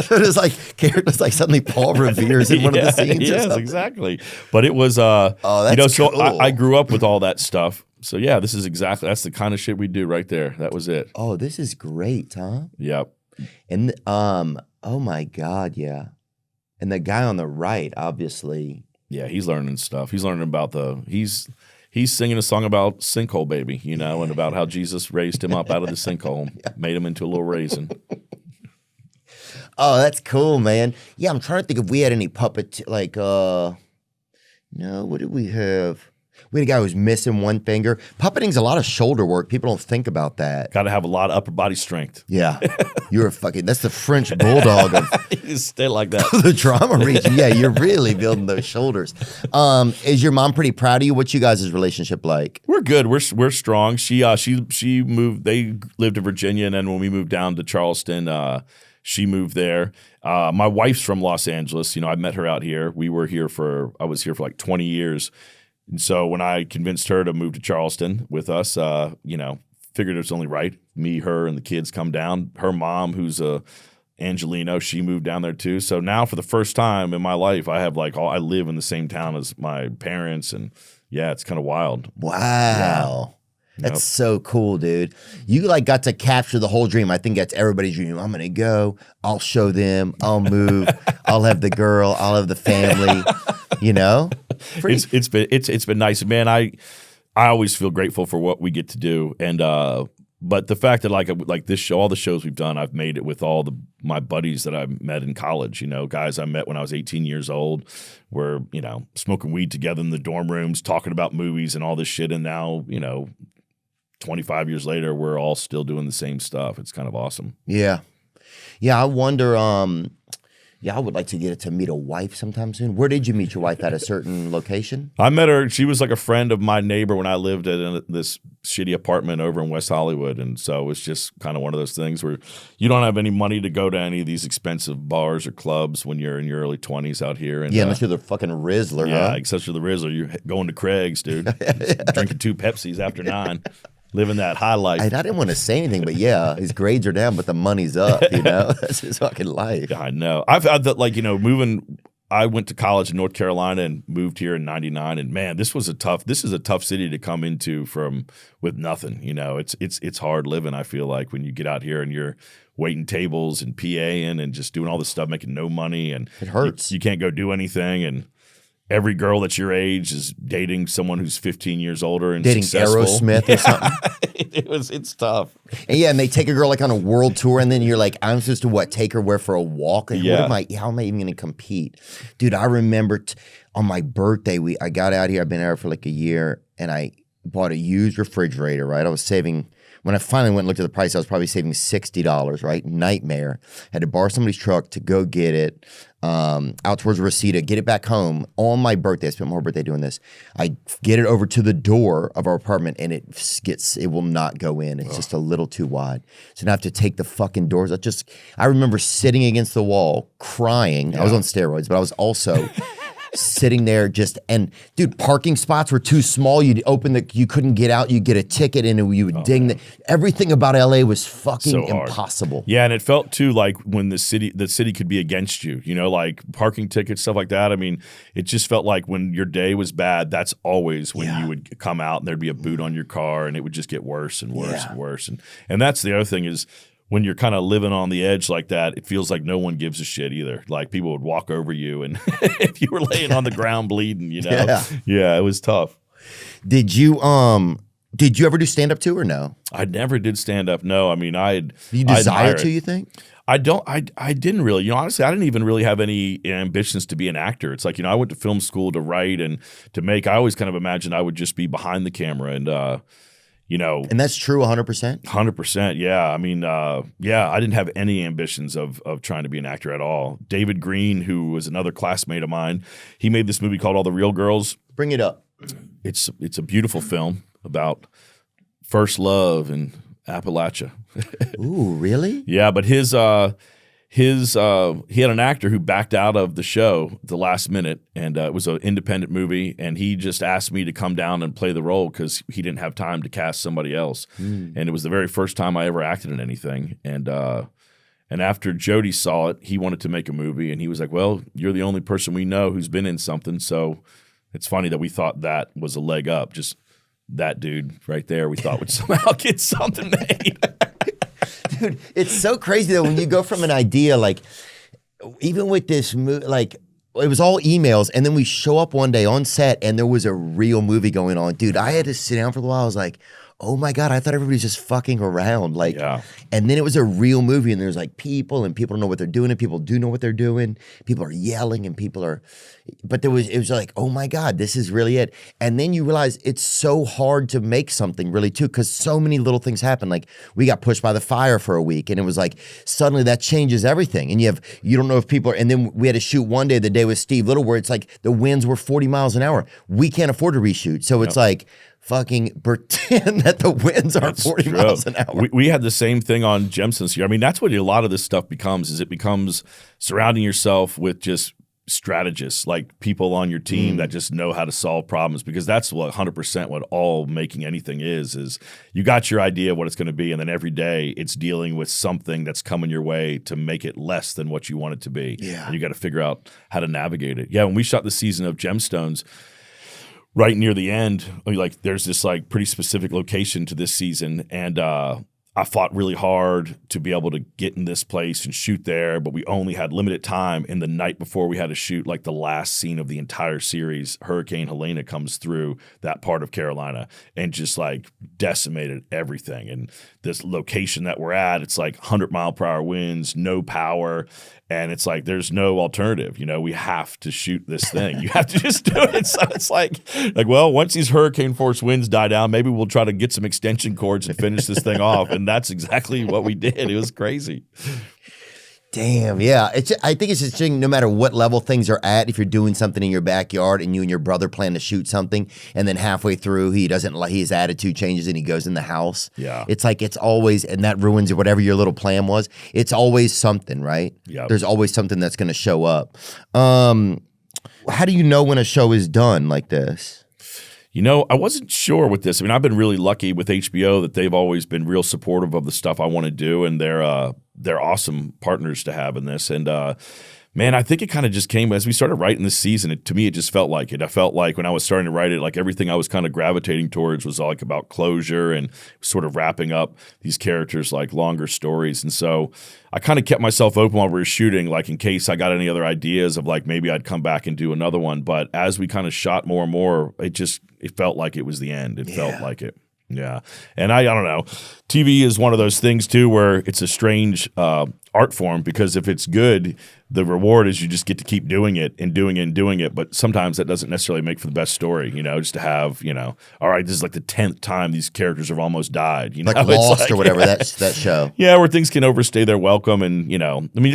So it was like characters like suddenly Paul Revere's in one of the scenes. Yes, exactly. But it was that's you know, so cool. I grew up with all that stuff. So yeah, that's the kind of shit we do right there. That was it. Oh, this is great, Tom. Yep. And oh my God, yeah. And the guy on the right, obviously. Yeah, he's learning stuff. He's learning about he's singing a song about sinkhole baby, you know, and about how Jesus raised him up out of the sinkhole, made him into a little raisin. Oh, that's cool, man. Yeah, I'm trying to think if we had any puppet no, what did we have? We had a guy who was missing one finger. Puppeting's a lot of shoulder work. People don't think about that. Got to have a lot of upper body strength. Yeah. That's the French bulldog of you stay like that. the trauma region. Yeah, you're really building those shoulders. Is your mom pretty proud of you? What's you guys' relationship like? We're good. We're strong. She moved, they lived in Virginia, and then when we moved down to Charleston, she moved there. My wife's from Los Angeles. You know, I met her out here. I was here for like 20 years. And so when I convinced her to move to Charleston with us, you know, figured it was only right. Me, her, and the kids come down. Her mom, who's Angelino, she moved down there too. So now for the first time in my life, I have I live in the same town as my parents, and yeah, it's kind of wild. Wow. Yeah. That's so cool, dude. You got to capture the whole dream. I think that's everybody's dream. I'm gonna go. I'll show them. I'll move. I'll have the girl. I'll have the family. You know, it's been nice, man. I always feel grateful for what we get to do, and but the fact that like this show, all the shows we've done, I've made it with all my buddies that I met in college. You know, guys I met when I was 18 years old. We're, you know, smoking weed together in the dorm rooms, talking about movies and all this shit, and now, you know, 25 years later, we're all still doing the same stuff. It's kind of awesome. Yeah. Yeah, I wonder, yeah, I would like to get to meet a wife sometime soon. Where did you meet your wife, at a certain location? I met her. She was like a friend of my neighbor when I lived at this shitty apartment over in West Hollywood. And so it was just kind of one of those things where you don't have any money to go to any of these expensive bars or clubs when you're in your early 20s out here. And, yeah, unless you're the fucking Rizzler, yeah, huh? except you're the Rizzler. You're going to Craig's, dude. Drinking 2 Pepsis after 9. Living that high life. I didn't want to say anything, but yeah, his grades are down, but the money's up, you know? That's his fucking life. Yeah, I know. I've had that, like, you know, moving. I went to college in North Carolina and moved here in '99, and man, this is a tough city to come into with nothing. You know, it's hard living. I feel like when you get out here and you're waiting tables and PAing and just doing all this stuff, making no money, and it hurts. You can't go do anything, and every girl that's your age is dating someone who's 15 years older and dating successful. Aerosmith or something. It's tough. And yeah, and they take a girl like on a world tour, and then you're like, I'm supposed to take her where for a walk? Like, yeah. How am I even going to compete? Dude, I remember on my birthday, I got out here. I've been out for like a year, and I bought a used refrigerator, right? I was saving. When I finally went and looked at the price, I was probably saving $60, right? Nightmare. Had to borrow somebody's truck to go get it out towards Reseda, get it back home on my birthday. I spent my whole birthday doing this. I get it over to the door of our apartment, and it will not go in. It's just a little too wide. So now I have to take the fucking doors. I remember sitting against the wall crying. Yeah. I was on steroids, but I was also sitting there and dude, parking spots were too small. You'd you couldn't get out. You'd get a ticket and you would ding. Everything about LA was fucking impossible. Yeah, and it felt too like when the city could be against you, you know, like parking tickets, stuff like that. I mean, it just felt like when your day was bad, that's always when you would come out and there'd be a boot on your car, and it would just get worse and worse and worse. And that's the other thing is, when you're kind of living on the edge like that, it feels like no one gives a shit either. Like people would walk over you, and if you were laying on the ground bleeding, you know, yeah, it was tough. Did you ever do stand up too, or no? I never did stand up. No, I mean, you desire to? You think? I didn't really. You know, honestly, I didn't even really have any ambitions to be an actor. It's like, you know, I went to film school to write and to make. I always kind of imagined I would just be behind the camera and. You know, and that's true 100%? 100%, yeah. I mean, I didn't have any ambitions of trying to be an actor at all. David Green, who was another classmate of mine, he made this movie called All the Real Girls. Bring it up. It's a beautiful film about first love in Appalachia. Ooh, really? Yeah, but he had an actor who backed out of the show at the last minute, and it was an independent movie, and he just asked me to come down and play the role because he didn't have time to cast somebody else. And it was the very first time I ever acted in anything. And after Jody saw it, he wanted to make a movie, and he was like, well, you're the only person we know who's been in something, so it's funny that we thought that was a leg up. Just that dude right there we thought would somehow get something made. Dude, it's so crazy though when you go from an idea, like even with this like it was all emails, and then we show up one day on set and there was a real movie going on. Dude, I had to sit down for a while. I was like, oh my God, I thought everybody was just fucking around. Like, and then it was a real movie, and there's like people, and people don't know what they're doing, and people do know what they're doing. People are yelling, and but it was like, oh my God, this is really it. And then you realize it's so hard to make something really too, because so many little things happen. Like we got pushed by the fire for a week, and it was like, suddenly that changes everything. And you don't know if people are, and then we had to shoot one day, the day with Steve Little, where it's like the winds were 40 miles an hour. We can't afford to reshoot. So it's like, fucking pretend that the winds aren't 40 miles an hour. We had the same thing on Gemstones here. I mean, that's what a lot of this stuff becomes, is it becomes surrounding yourself with just strategists, like people on your team that just know how to solve problems, because that's what 100% what all making anything is you got your idea of what it's going to be, and then every day it's dealing with something that's coming your way to make it less than what you want it to be. Yeah. And you got to figure out how to navigate it. Yeah, when we shot the season of Gemstones, right near the end, like there's this like pretty specific location to this season, and I fought really hard to be able to get in this place and shoot there, but we only had limited time. And the night before we had to shoot like the last scene of the entire series, Hurricane Helena comes through that part of Carolina and just like decimated everything. And this location that we're at, it's like 100-mile-per-hour winds, no power. And it's like, there's no alternative. You know, we have to shoot this thing. You have to just do it. So it's like, well, once these hurricane force winds die down, maybe we'll try to get some extension cords and finish this thing off. And that's exactly what we did. It was crazy. Damn, yeah. I think it's interesting no matter what level things are at, if you're doing something in your backyard and you and your brother plan to shoot something and then halfway through he doesn't like his attitude changes and he goes in the house. Yeah. It's like it's always, and that ruins whatever your little plan was. It's always something, right? Yeah. There's always something that's going to show up. How do you know when a show is done like this? You know, I wasn't sure with this. I mean, I've been really lucky with HBO that they've always been real supportive of the stuff I want to do, and they're awesome partners to have in this. And man, I think it kind of just came as we started writing this season. To me, it just felt like it. I felt like when I was starting to write it, like everything I was kind of gravitating towards was like about closure and sort of wrapping up these characters like longer stories. And so I kind of kept myself open while we were shooting, like in case I got any other ideas of like maybe I'd come back and do another one. But as we kind of shot more and more, it felt like it was the end. It felt like it. Yeah. And I don't know. TV is one of those things too where it's a strange art form, because if it's good, the reward is you just get to keep doing it and doing it and doing it. But sometimes that doesn't necessarily make for the best story, you know, just to have, you know, all right, this is like the 10th time these characters have almost died. You know, like Lost or whatever, that show. Yeah, where things can overstay their welcome. And, you know, I mean,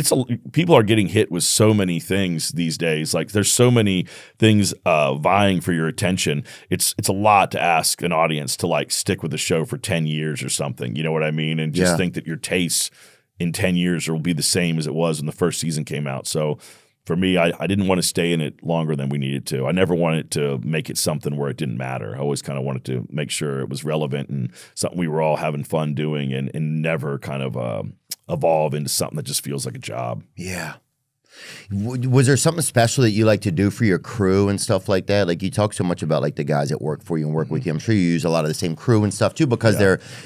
people are getting hit with so many things these days. Like there's so many things vying for your attention. It's a lot to ask an audience to like stick with the show for 10 years or something. You know what I mean? And just think that your tastes in 10 years will be the same as it was when the first season came out. So for me, I didn't want to stay in it longer than we needed to. I never wanted to make it something where it didn't matter. I always kind of wanted to make sure it was relevant and something we were all having fun doing, and never kind of evolve into something that just feels like a job. Yeah. Was there something special that you like to do for your crew and stuff like that? Like you talk so much about like the guys that work for you and work with you. I'm sure you use a lot of the same crew and stuff too, because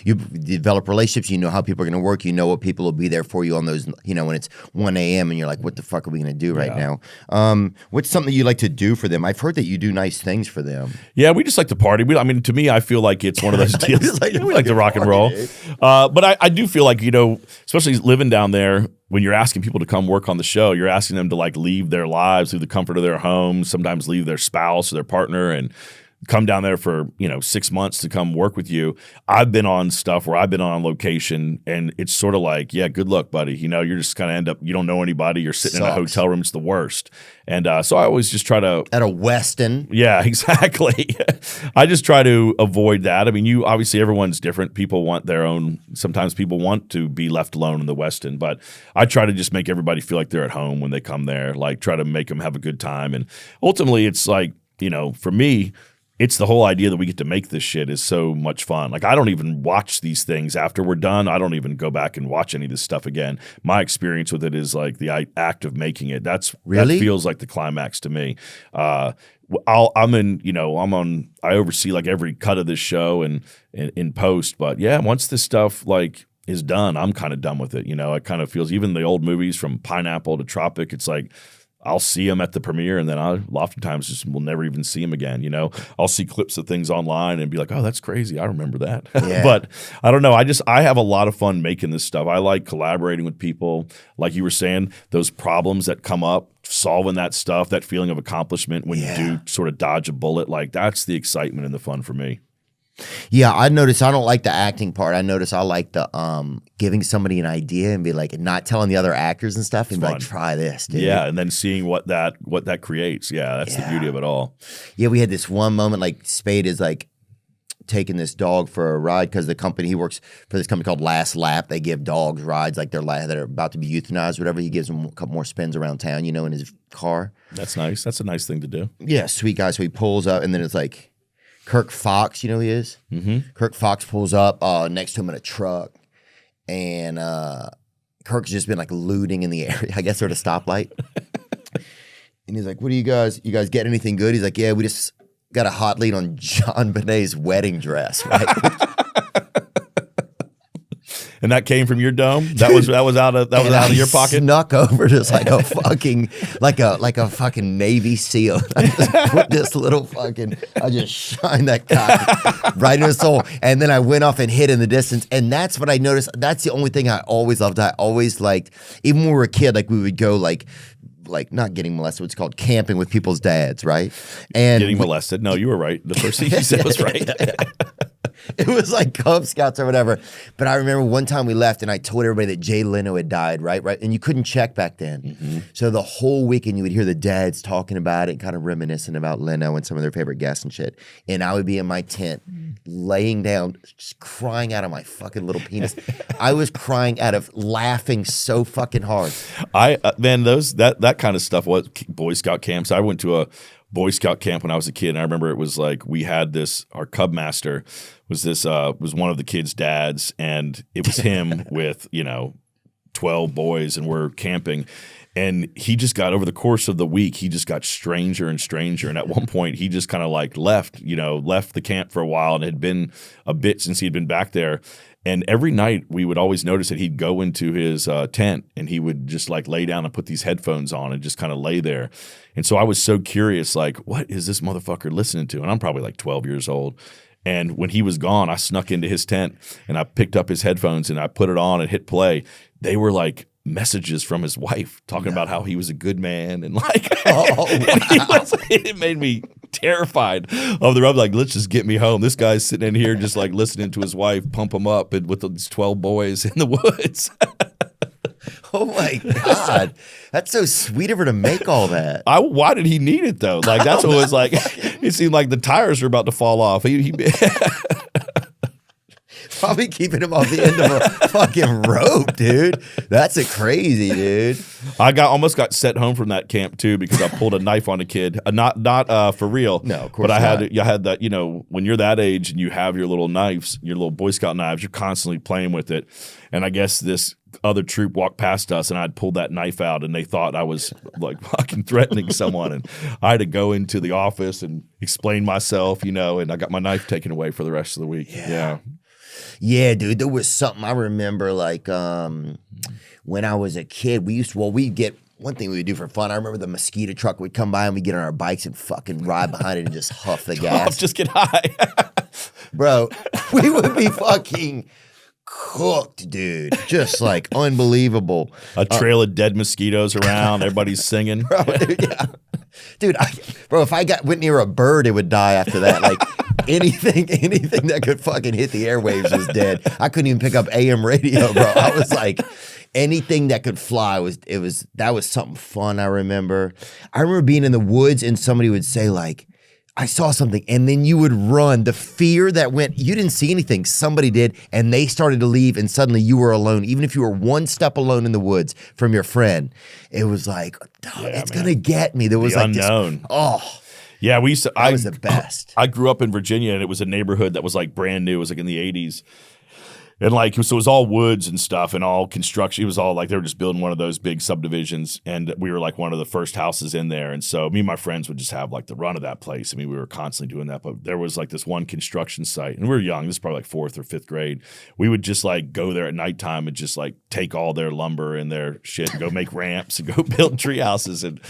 you develop relationships. You know how people are going to work. You know what people will be there for you on those, you know, when it's 1 a.m. and you're like, what the fuck are we going to do right now? What's something you like to do for them? I've heard that you do nice things for them. Yeah, we just like to party. I mean, to me, I feel like it's one of those deals. We like to rock and roll. But I do feel like, you know, especially living down there, when you're asking people to come work on the show, you're asking them to like leave their lives, leave the comfort of their homes, sometimes leave their spouse or their partner and come down there for, you know, 6 months to come work with you. I've been on stuff where I've been on location and it's sort of like, yeah, good luck, buddy. You know, you're just kind of end up, you don't know anybody. You're sitting in a hotel room. It's the worst. And so I always just try to. At a Westin. Yeah, exactly. I just try to avoid that. I mean, obviously everyone's different. People want their own. Sometimes people want to be left alone in the Westin, but I try to just make everybody feel like they're at home when they come there, like try to make them have a good time. And ultimately it's like, you know, for me, it's the whole idea that we get to make this shit is so much fun. Like I don't even watch these things after we're done. I don't even go back and watch any of this stuff again. My experience with it is like the act of making it. That feels like the climax to me. I oversee like every cut of this show and in post. But yeah, once this stuff like is done, I'm kind of done with it. You know, it kind of feels, even the old movies from Pineapple to Tropic, it's like, I'll see them at the premiere, and then I oftentimes just will never even see them again. You know, I'll see clips of things online and be like, "Oh, that's crazy! I remember that." Yeah. But I don't know. I have a lot of fun making this stuff. I like collaborating with people, like you were saying, those problems that come up, solving that stuff, that feeling of accomplishment when you do sort of dodge a bullet. Like that's the excitement and the fun for me. Yeah, I notice I don't like the acting part. I notice I like the giving somebody an idea and be like, not telling the other actors and stuff and be like, try this, dude. Yeah, and then seeing what that creates. Yeah, that's the beauty of it all. Yeah, we had this one moment like Spade is like taking this dog for a ride because the company, he works for this company called Last Lap. They give dogs rides like they're about to be euthanized, whatever. He gives them a couple more spins around town, you know, in his car. That's nice. That's a nice thing to do. Yeah, sweet guy. So he pulls up and then it's like, Kirk Fox, you know who he is? Mm-hmm. Kirk Fox pulls up next to him in a truck, and Kirk's just been like looting in the area, I guess they're at a stoplight. And he's like, what do you guys get anything good? He's like, yeah, we just got a hot lead on John Bonet's wedding dress, right? And that came from your dome? That was out of your pocket? Snuck over just like a fucking like a fucking Navy SEAL. I just put this little fucking I just shined that cock right in his soul. And then I went off and hit in the distance. And that's what I noticed. That's the only thing I always loved. I always liked, even when we were a kid, like we would go like not getting molested, what's called camping with people's dads, right? And getting molested. No, you were right. The first thing you said was right. It was like Cub Scouts or whatever. But I remember one time we left and I told everybody that Jay Leno had died, right? And you couldn't check back then. Mm-hmm. So the whole weekend you would hear the dads talking about it, kind of reminiscing about Leno and some of their favorite guests and shit. And I would be in my tent laying down, just crying out of my fucking little penis. I was crying out of laughing so fucking hard. Man, that kind of stuff was Boy Scout camps. I went to a Boy Scout camp when I was a kid, and I remember it was like we had our Cub Master was one of the kids' dads, and it was him with 12 boys, and we're camping. And he just got, over the course of the week, he just got stranger and stranger. And at one point, he just kind of like left the camp for a while, and it had been a bit since he'd been back there. And every night we would always notice that he'd go into his tent and he would just like lay down and put these headphones on and just kind of lay there. And so I was so curious, like, what is this motherfucker listening to? And I'm probably like 12 years old. And when he was gone, I snuck into his tent and I picked up his headphones and I put it on and hit play. They were like messages from his wife talking about how he was a good man and like, it made me terrified of the rub. Like, let's just get me home. This guy's sitting in here just like listening to his wife pump him up and with these 12 boys in the woods. Oh my God. That's so sweet of her to make all that. Why did he need it though? Like, that's what it was like. It seemed like the tires were about to fall off. He Probably keeping him off the end of a fucking rope, dude. That's crazy, dude. I almost got sent home from that camp too because I pulled a knife on a kid. Not for real. No, of course not. But I had that, when you're that age and you have your little knives, your little Boy Scout knives, you're constantly playing with it. And I guess this other troop walked past us and I'd pulled that knife out and they thought I was like fucking threatening someone. And I had to go into the office and explain myself, and I got my knife taken away for the rest of the week. Yeah. Yeah, dude, there was something I remember like when I was a kid, we'd get one thing we would do for fun. I remember the mosquito truck would come by and we'd get on our bikes and fucking ride behind it and just huff the gas. Just get high. Bro, we would be fucking cooked, dude. Just like unbelievable. A trail of dead mosquitoes around. Everybody's singing. Bro, dude, yeah. Dude, if I went near a bird, it would die after that. Like anything that could fucking hit the airwaves was dead. I couldn't even pick up AM radio, bro. I was like, anything that could fly that was something fun. I remember being in the woods and somebody would say like, I saw something, and then you would run. The fear that you didn't see anything, somebody did, and they started to leave, and suddenly you were alone. Even if you were one step alone in the woods from your friend, it was like, it's going to get me. There was the like unknown. Yeah, we used to. That was the best. I grew up in Virginia, and it was a neighborhood that was like brand new. It was like in the 80s. And like, so it was all woods and stuff and all construction. It was all like they were just building one of those big subdivisions. And we were like one of the first houses in there. And so me and my friends would just have like the run of that place. I mean, we were constantly doing that. But there was like this one construction site. And we were young. This is probably like 4th or 5th grade. We would just like go there at nighttime and just like take all their lumber and their shit and go make ramps and go build tree houses. And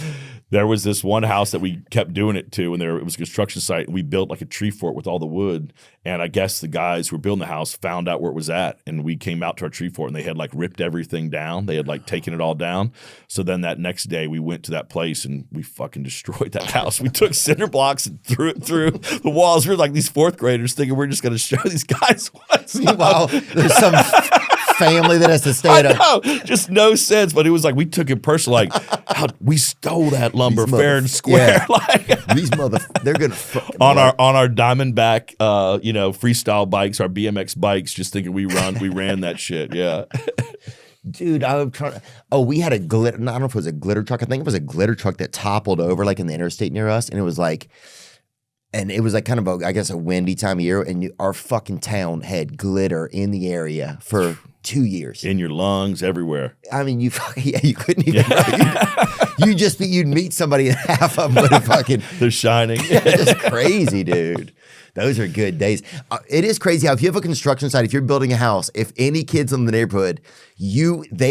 there was this one house that we kept doing it to. And it was a construction site. And we built like a tree fort with all the wood. And I guess the guys who were building the house found out where it was at. And we came out to our tree fort and they had like ripped everything down. They had like taken it all down. So then that next day we went to that place and we fucking destroyed that house. We took cinder blocks and threw it through the walls. We were like these 4th graders thinking we're just going to show these guys what's up. Meanwhile, there's some family that has to stay at just no sense. But it was like we took it personal. Like, we stole that lumber fair and square. Yeah. Like these they're gonna fucking on our Diamondback, freestyle bikes, our BMX bikes, just thinking we ran that shit. Yeah. Dude, I'm trying. Oh, we had a glitter. I don't know if it was a glitter truck. I think it was a glitter truck that toppled over like in the interstate near us, and it was like kind of a windy time of year, and our fucking town had glitter in the area for 2 years. In your lungs, everywhere. I mean, you couldn't even. You'd meet somebody and half of them would have fucking. They're shining. Just crazy, dude. Those are good days. It is crazy how if you have a construction site, if you're building a house, if any kids in the neighborhood,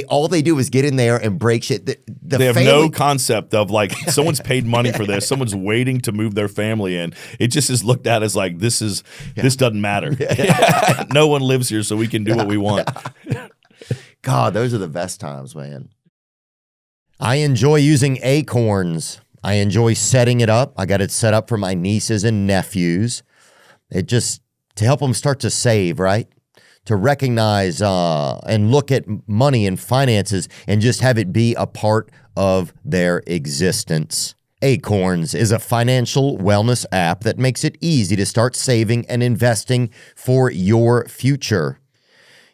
all they do is get in there and break shit. They have no concept of like someone's paid money for this. Someone's waiting to move their family in. It just is looked at as like this doesn't matter. No one lives here, so we can do what we want. God, those are the best times, man. I enjoy using acorns. I enjoy setting it up. I got it set up for my nieces and nephews. It just to help them start to save, right? To recognize and look at money and finances and just have it be a part of their existence. Acorns is a financial wellness app that makes it easy to start saving and investing for your future.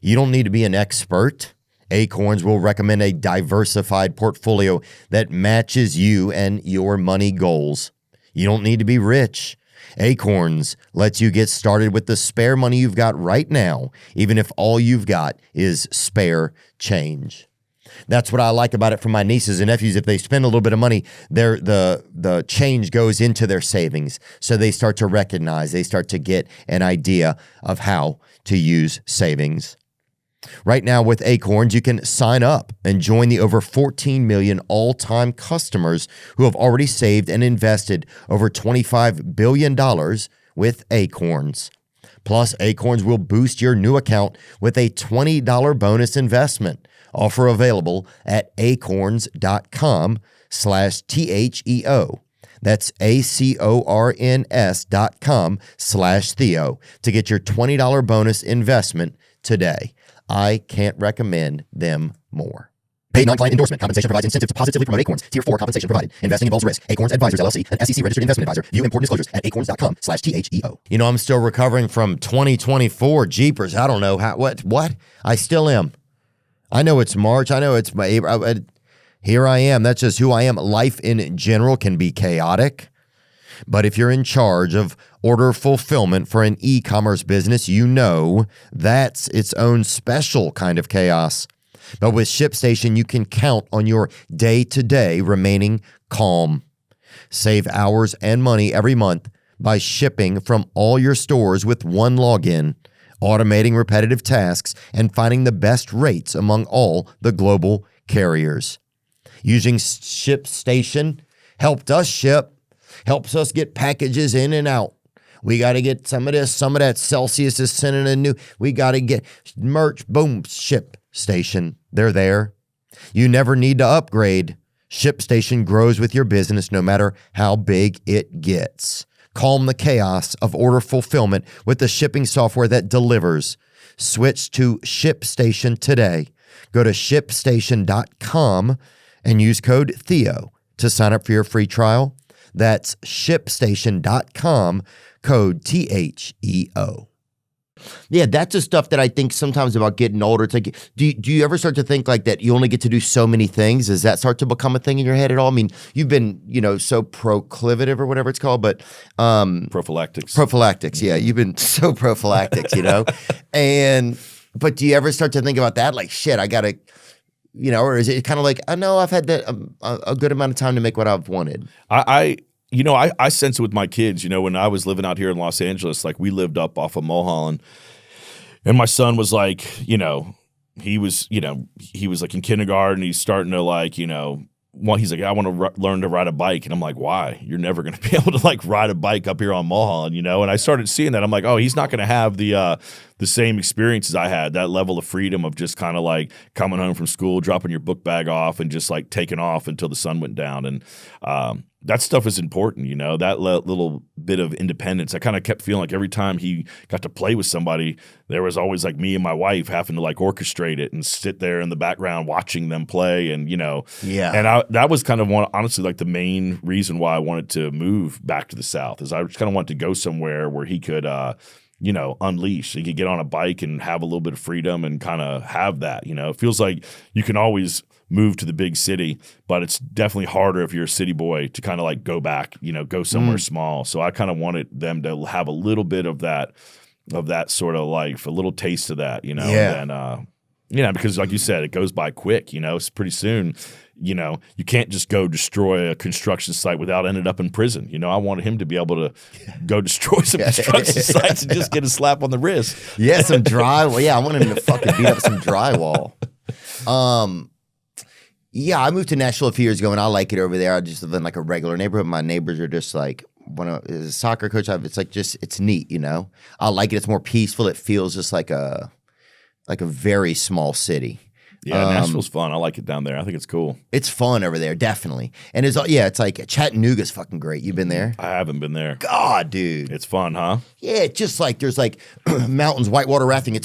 You don't need to be an expert. Acorns will recommend a diversified portfolio that matches you and your money goals. You don't need to be rich. Acorns lets you get started with the spare money you've got right now, even if all you've got is spare change. That's what I like about it for my nieces and nephews. If they spend a little bit of money, the change goes into their savings. So they start to recognize, they start to get an idea of how to use savings. Right now with Acorns, you can sign up and join the over 14 million all-time customers who have already saved and invested over $25 billion with Acorns. Plus, Acorns will boost your new account with a $20 bonus investment. Offer available at acorns.com/THEO. That's acorns.com/Theo to get your $20 bonus investment today. I can't recommend them more. Paid non-client endorsement. Compensation provides incentive to positively promote Acorns. Tier 4 compensation provided. Investing involves risk. Acorns Advisors, LLC, an SEC-registered investment advisor. View important disclosures at acorns.com/THEO. You know, I'm still recovering from 2024. Jeepers, I don't know how. What? I still am. I know it's March. I know it's my. Here I am. That's just who I am. Life in general can be chaotic. But if you're in charge of order fulfillment for an e-commerce business, you know that's its own special kind of chaos. But with ShipStation, you can count on your day-to-day remaining calm. Save hours and money every month by shipping from all your stores with one login, automating repetitive tasks, and finding the best rates among all the global carriers. Using ShipStation helps us get packages in and out. We got to get some of this, some of that. Celsius is sending a new, we got to get merch, boom, ShipStation. They're there. You never need to upgrade. ShipStation grows with your business no matter how big it gets. Calm the chaos of order fulfillment with the shipping software that delivers. Switch to ShipStation today. Go to ShipStation.com and use code Theo to sign up for your free trial. That's ShipStation.com, code THEO. Yeah, that's the stuff that I think sometimes about getting older. It's like, do you ever start to think like that you only get to do so many things? Does that start to become a thing in your head at all? I mean, you've been, so proclivative or whatever it's called, but prophylactics. Prophylactics, yeah. You've been so prophylactics, but do you ever start to think about that? Like, shit, I gotta, or is it kind of like, I know I've had that a good amount of time to make what I've wanted? I sense it with my kids. When I was living out here in Los Angeles, like we lived up off of Mulholland, and my son was like, he was like in kindergarten. He's starting to like, he's like, I want to learn to ride a bike. And I'm like, why? You're never going to be able to like ride a bike up here on Mulholland, And I started seeing that. I'm like, oh, he's not going to have the same experiences I had, that level of freedom of just kind of like coming home from school, dropping your book bag off and just like taking off until the sun went down. And that stuff is important, that little bit of independence. I kind of kept feeling like every time he got to play with somebody, there was always like me and my wife having to like orchestrate it and sit there in the background watching them play. And, yeah. And that was kind of honestly like the main reason why I wanted to move back to the South is I just kind of wanted to go somewhere where he could, unleash. He could get on a bike and have a little bit of freedom and kind of have that, It feels like you can always move to the big city, but it's definitely harder if you're a city boy to kind of like go back, go somewhere small. So I kind of wanted them to have a little bit of that sort of life, a little taste of that, Yeah. And Because like you said, it goes by quick. It's pretty soon. You can't just go destroy a construction site without ending up in prison. I wanted him to be able to go destroy some construction sites and just get a slap on the wrist. Yeah, some drywall. Yeah, I want him to fucking beat up some drywall. Yeah, I moved to Nashville a few years ago, and I like it over there. I just live in like a regular neighborhood. My neighbors are just like, as a soccer coach, it's like it's neat, I like it. It's more peaceful. It feels just like a very small city. Yeah, Nashville's fun. I like it down there. I think it's cool. It's fun over there, definitely. And it's like Chattanooga's fucking great. You been there? I haven't been there. God, dude. It's fun, huh? Yeah, it's just like there's like mountains, whitewater rafting.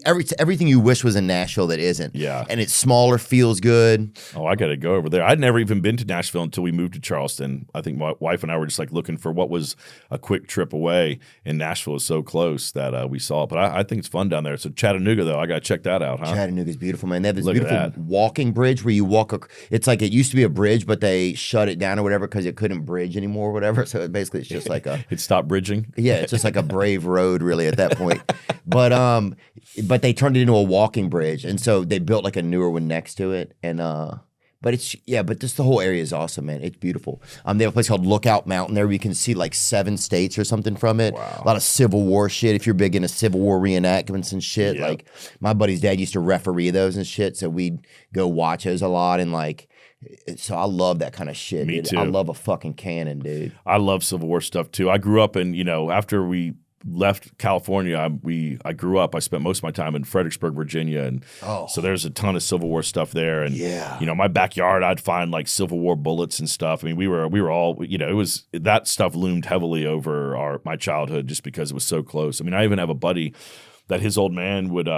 Everything you wish was in Nashville that isn't. Yeah. And it's smaller, feels good. Oh, I got to go over there. I'd never even been to Nashville until we moved to Charleston. I think my wife and I were just like looking for what was a quick trip away, and Nashville is so close that we saw it. But I think it's fun down there. So Chattanooga, though, I got to check that out, huh? Chattanooga's beautiful, man. They have this Look at beautiful that. walking bridge where you walk. It's like it used to be a bridge, but they shut it down or whatever because it couldn't bridge anymore or whatever. So it's just like a. It stopped bridging. Yeah, it's just like a brave road, really, at that point. But they turned it into a walking bridge, and so they built like a newer one next to it, and but just the whole area is awesome, man. It's beautiful. They have a place called Lookout Mountain there where you can see like 7 states or something from it. Wow. A lot of Civil War shit. If you're big into Civil War reenactments and shit, Yep. like my buddy's dad used to referee those and shit, so we'd go watch those a lot, and like. So I love that kind of shit. Me dude. too. I love a fucking cannon, dude. I love Civil War stuff too. I grew up in, after we left California, I grew up. I spent most of my time in Fredericksburg, Virginia, and so there's a ton of Civil War stuff there. And my backyard, I'd find like Civil War bullets and stuff. I mean, we were all, it was that stuff loomed heavily over my childhood just because it was so close. I mean, I even have a buddy that his old man would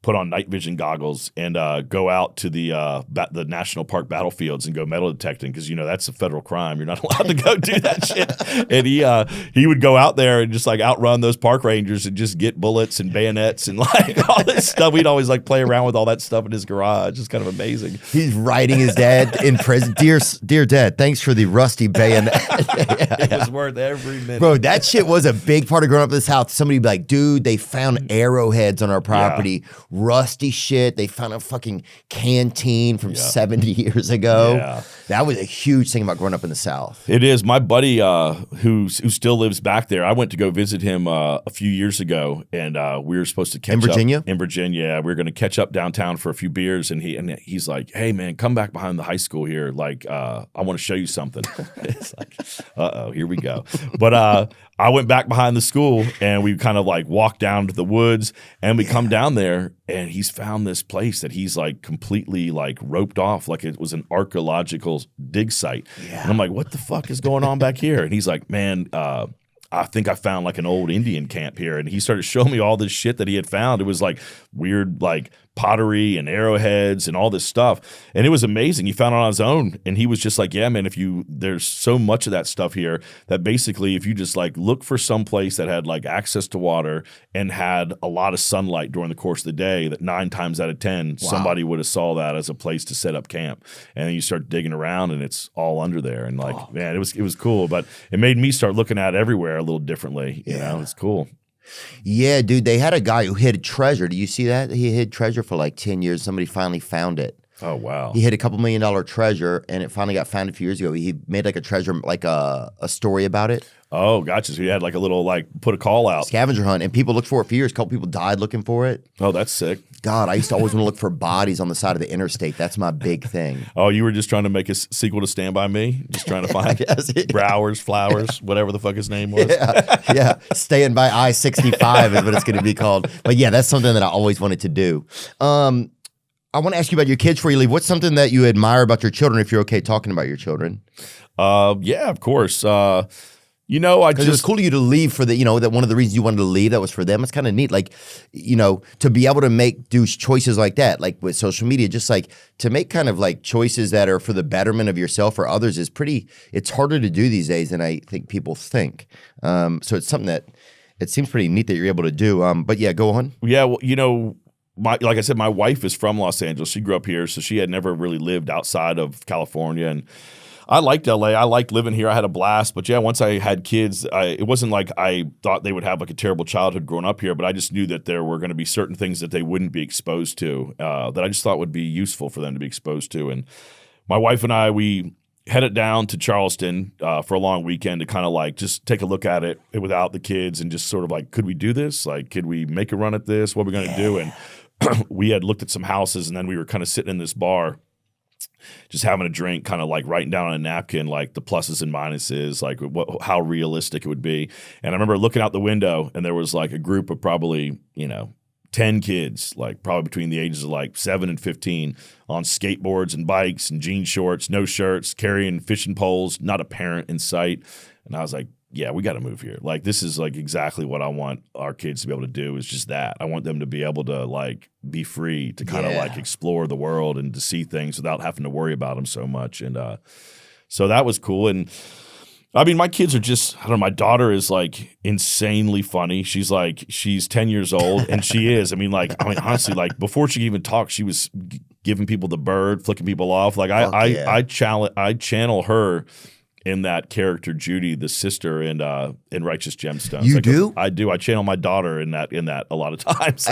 put on night vision goggles and go out to the national park battlefields and go metal detecting because that's a federal crime. You're not allowed to go do that shit. And he would go out there and just like outrun those park rangers and just get bullets and bayonets and like all this stuff. We'd always like play around with all that stuff in his garage. It's kind of amazing. He's writing his dad in prison. Dear Dad, thanks for the rusty bayonet. It was worth every minute. Bro, that shit was a big part of growing up in this house. Somebody would be like, dude, they found arrowheads on our property. Yeah. Rusty shit. They found a fucking canteen from 70 years ago. Yeah. That was a huge thing about growing up in the South. It is. My buddy who still lives back there, I went to go visit him a few years ago, and we were supposed to catch up. In Virginia? We were going to catch up downtown for a few beers, and he's like, hey, man, come back behind the high school here. Like, I want to show you something. It's like, uh-oh, here we go. But I went back behind the school, and we kind of like walked down to the woods, and we come down there, and he's found this place that he's like completely like roped off like it was an archaeological dig site. Yeah. And I'm like, what the fuck is going on back here? And he's like, man, I think I found like an old Indian camp here. And he started showing me all this shit that he had found. It was like weird like pottery and arrowheads and all this stuff. And it was amazing. He found it on his own. And he was just like, yeah, man, there's so much of that stuff here that basically if you just like look for some place that had like access to water and had a lot of sunlight during the course of the day, that 9 times out of 10, somebody would have saw that as a place to set up camp. And then you start digging around and it's all under there. And like, man, it was cool. But it made me start looking at everywhere a little differently. You know, it's cool. Yeah, dude, they had a guy who hid treasure. Do you see that? He hid treasure for like 10 years. Somebody finally found it. Oh, wow. He hid a $2 million treasure, and it finally got found a few years ago. He made like a treasure, like a story about it. Oh, gotcha. So he had like a little, like, put a call out. Scavenger hunt, and people looked for it for years. A couple people died looking for it. Oh, that's sick. God, I used to always want to look for bodies on the side of the interstate. That's my big thing. Oh, you were just trying to make a sequel to Stand By Me? Just trying to find Browers, Flowers, whatever the fuck his name was. Yeah. Staying by I-65 is what it's going to be called. But yeah, that's something that I always wanted to do. I want to ask you about your kids before you leave. What's something that you admire about your children, if you're okay talking about your children? Yeah, of course. You know, it was cool of you to leave for the, that one of the reasons you wanted to leave, that was for them. It's kind of neat. Like, to be able to do choices like that, like with social media, just like to make kind of like choices that are for the betterment of yourself or others is it's harder to do these days than I think people think. So it's something that it seems pretty neat that you're able to do. But yeah, go on. Yeah, well, like I said, my wife is from Los Angeles. She grew up here, so she had never really lived outside of California. And I liked LA. I liked living here. I had a blast. But yeah, once I had kids, it wasn't like I thought they would have like a terrible childhood growing up here, but I just knew that there were going to be certain things that they wouldn't be exposed to that I just thought would be useful for them to be exposed to. And my wife and I, we headed down to Charleston for a long weekend to kind of like just take a look at it without the kids and just sort of like, could we do this? Like, could we make a run at this? What are we going to do? And we had looked at some houses, and then we were kind of sitting in this bar just having a drink, kind of like writing down on a napkin like the pluses and minuses, like how realistic it would be. And I remember looking out the window, and there was like a group of probably, 10 kids, like probably between the ages of like 7 and 15 on skateboards and bikes and jean shorts, no shirts, carrying fishing poles, not a parent in sight. And I was like, yeah, we got to move here. Like, this is like exactly what I want our kids to be able to do, is just that. I want them to be able to like be free to kind of like explore the world and to see things without having to worry about them so much. And so that was cool. And I mean, my kids are just, I don't know, my daughter is like insanely funny. She's 10 years old, and she is. I mean, honestly, like before she even talked, she was giving people the bird, flicking people off. Like I channel her in that character, Judy, the sister in Righteous Gemstones. You do? I do. I channel my daughter in that a lot of times.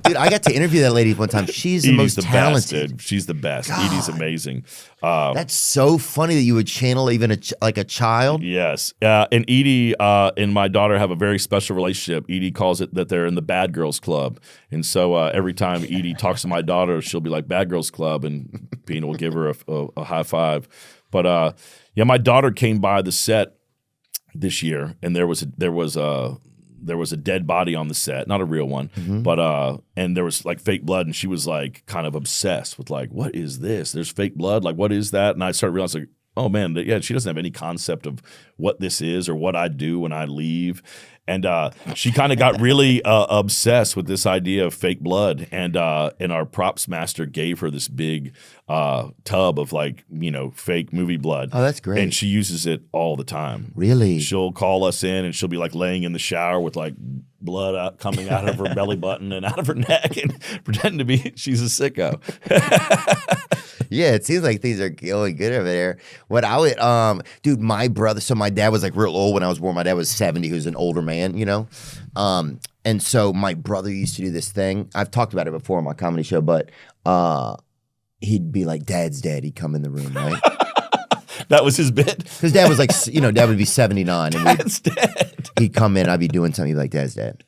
Dude, I got to interview that lady one time. She's the most talented. Best, she's the best. God. Edie's amazing. That's so funny that you would channel even like a child. Yes. And Edie and my daughter have a very special relationship. Edie calls it that they're in the Bad Girls Club. And so every time Edie talks to my daughter, she'll be like, Bad Girls Club, and Pina will give her a high five. But yeah, my daughter came by the set this year, and there was a dead body on the set, not a real one, but and there was like fake blood, and she was like kind of obsessed with like, what is this? There's fake blood, like what is that? And I started realizing, oh man, yeah, she doesn't have any concept of what this is or what I do when I leave. And she kind of got really obsessed with this idea of fake blood. And our props master gave her this big tub of like, fake movie blood. Oh, that's great. And she uses it all the time. Really? She'll call us in, and she'll be like laying in the shower with like blood coming out of her belly button and out of her neck, and pretending to be she's a sicko. Yeah, it seems like things are going good over there. What I would, dude, my brother, so my dad was like real old when I was born. My dad was 70. He was an older man, and so my brother used to do this thing. I've talked about it before on my comedy show, but he'd be like, Dad's dead. He'd come in the room, right? That was his bit? Because Dad was like, Dad would be 79. And Dad's dead. He'd come in, I'd be doing something, he'd be like, Dad's dead.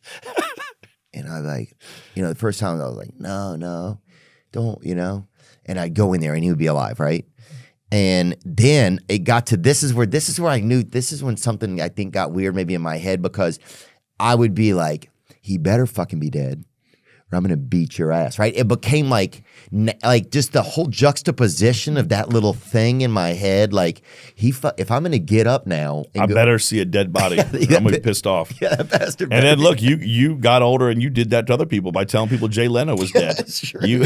And I'd be like, the first time I was like, no, don't, and I'd go in there and he would be alive, right? And then it got to this is where I knew this is when something I think got weird maybe in my head, because I would be like, he better fucking be dead or I'm gonna beat your ass, right? It became like just the whole juxtaposition of that little thing in my head. Like if I'm gonna get up now, and I better see a dead body. I'm gonna be pissed off. Yeah, that bastard. And then look, you got older and you did that to other people by telling people Jay Leno was dead. That's true.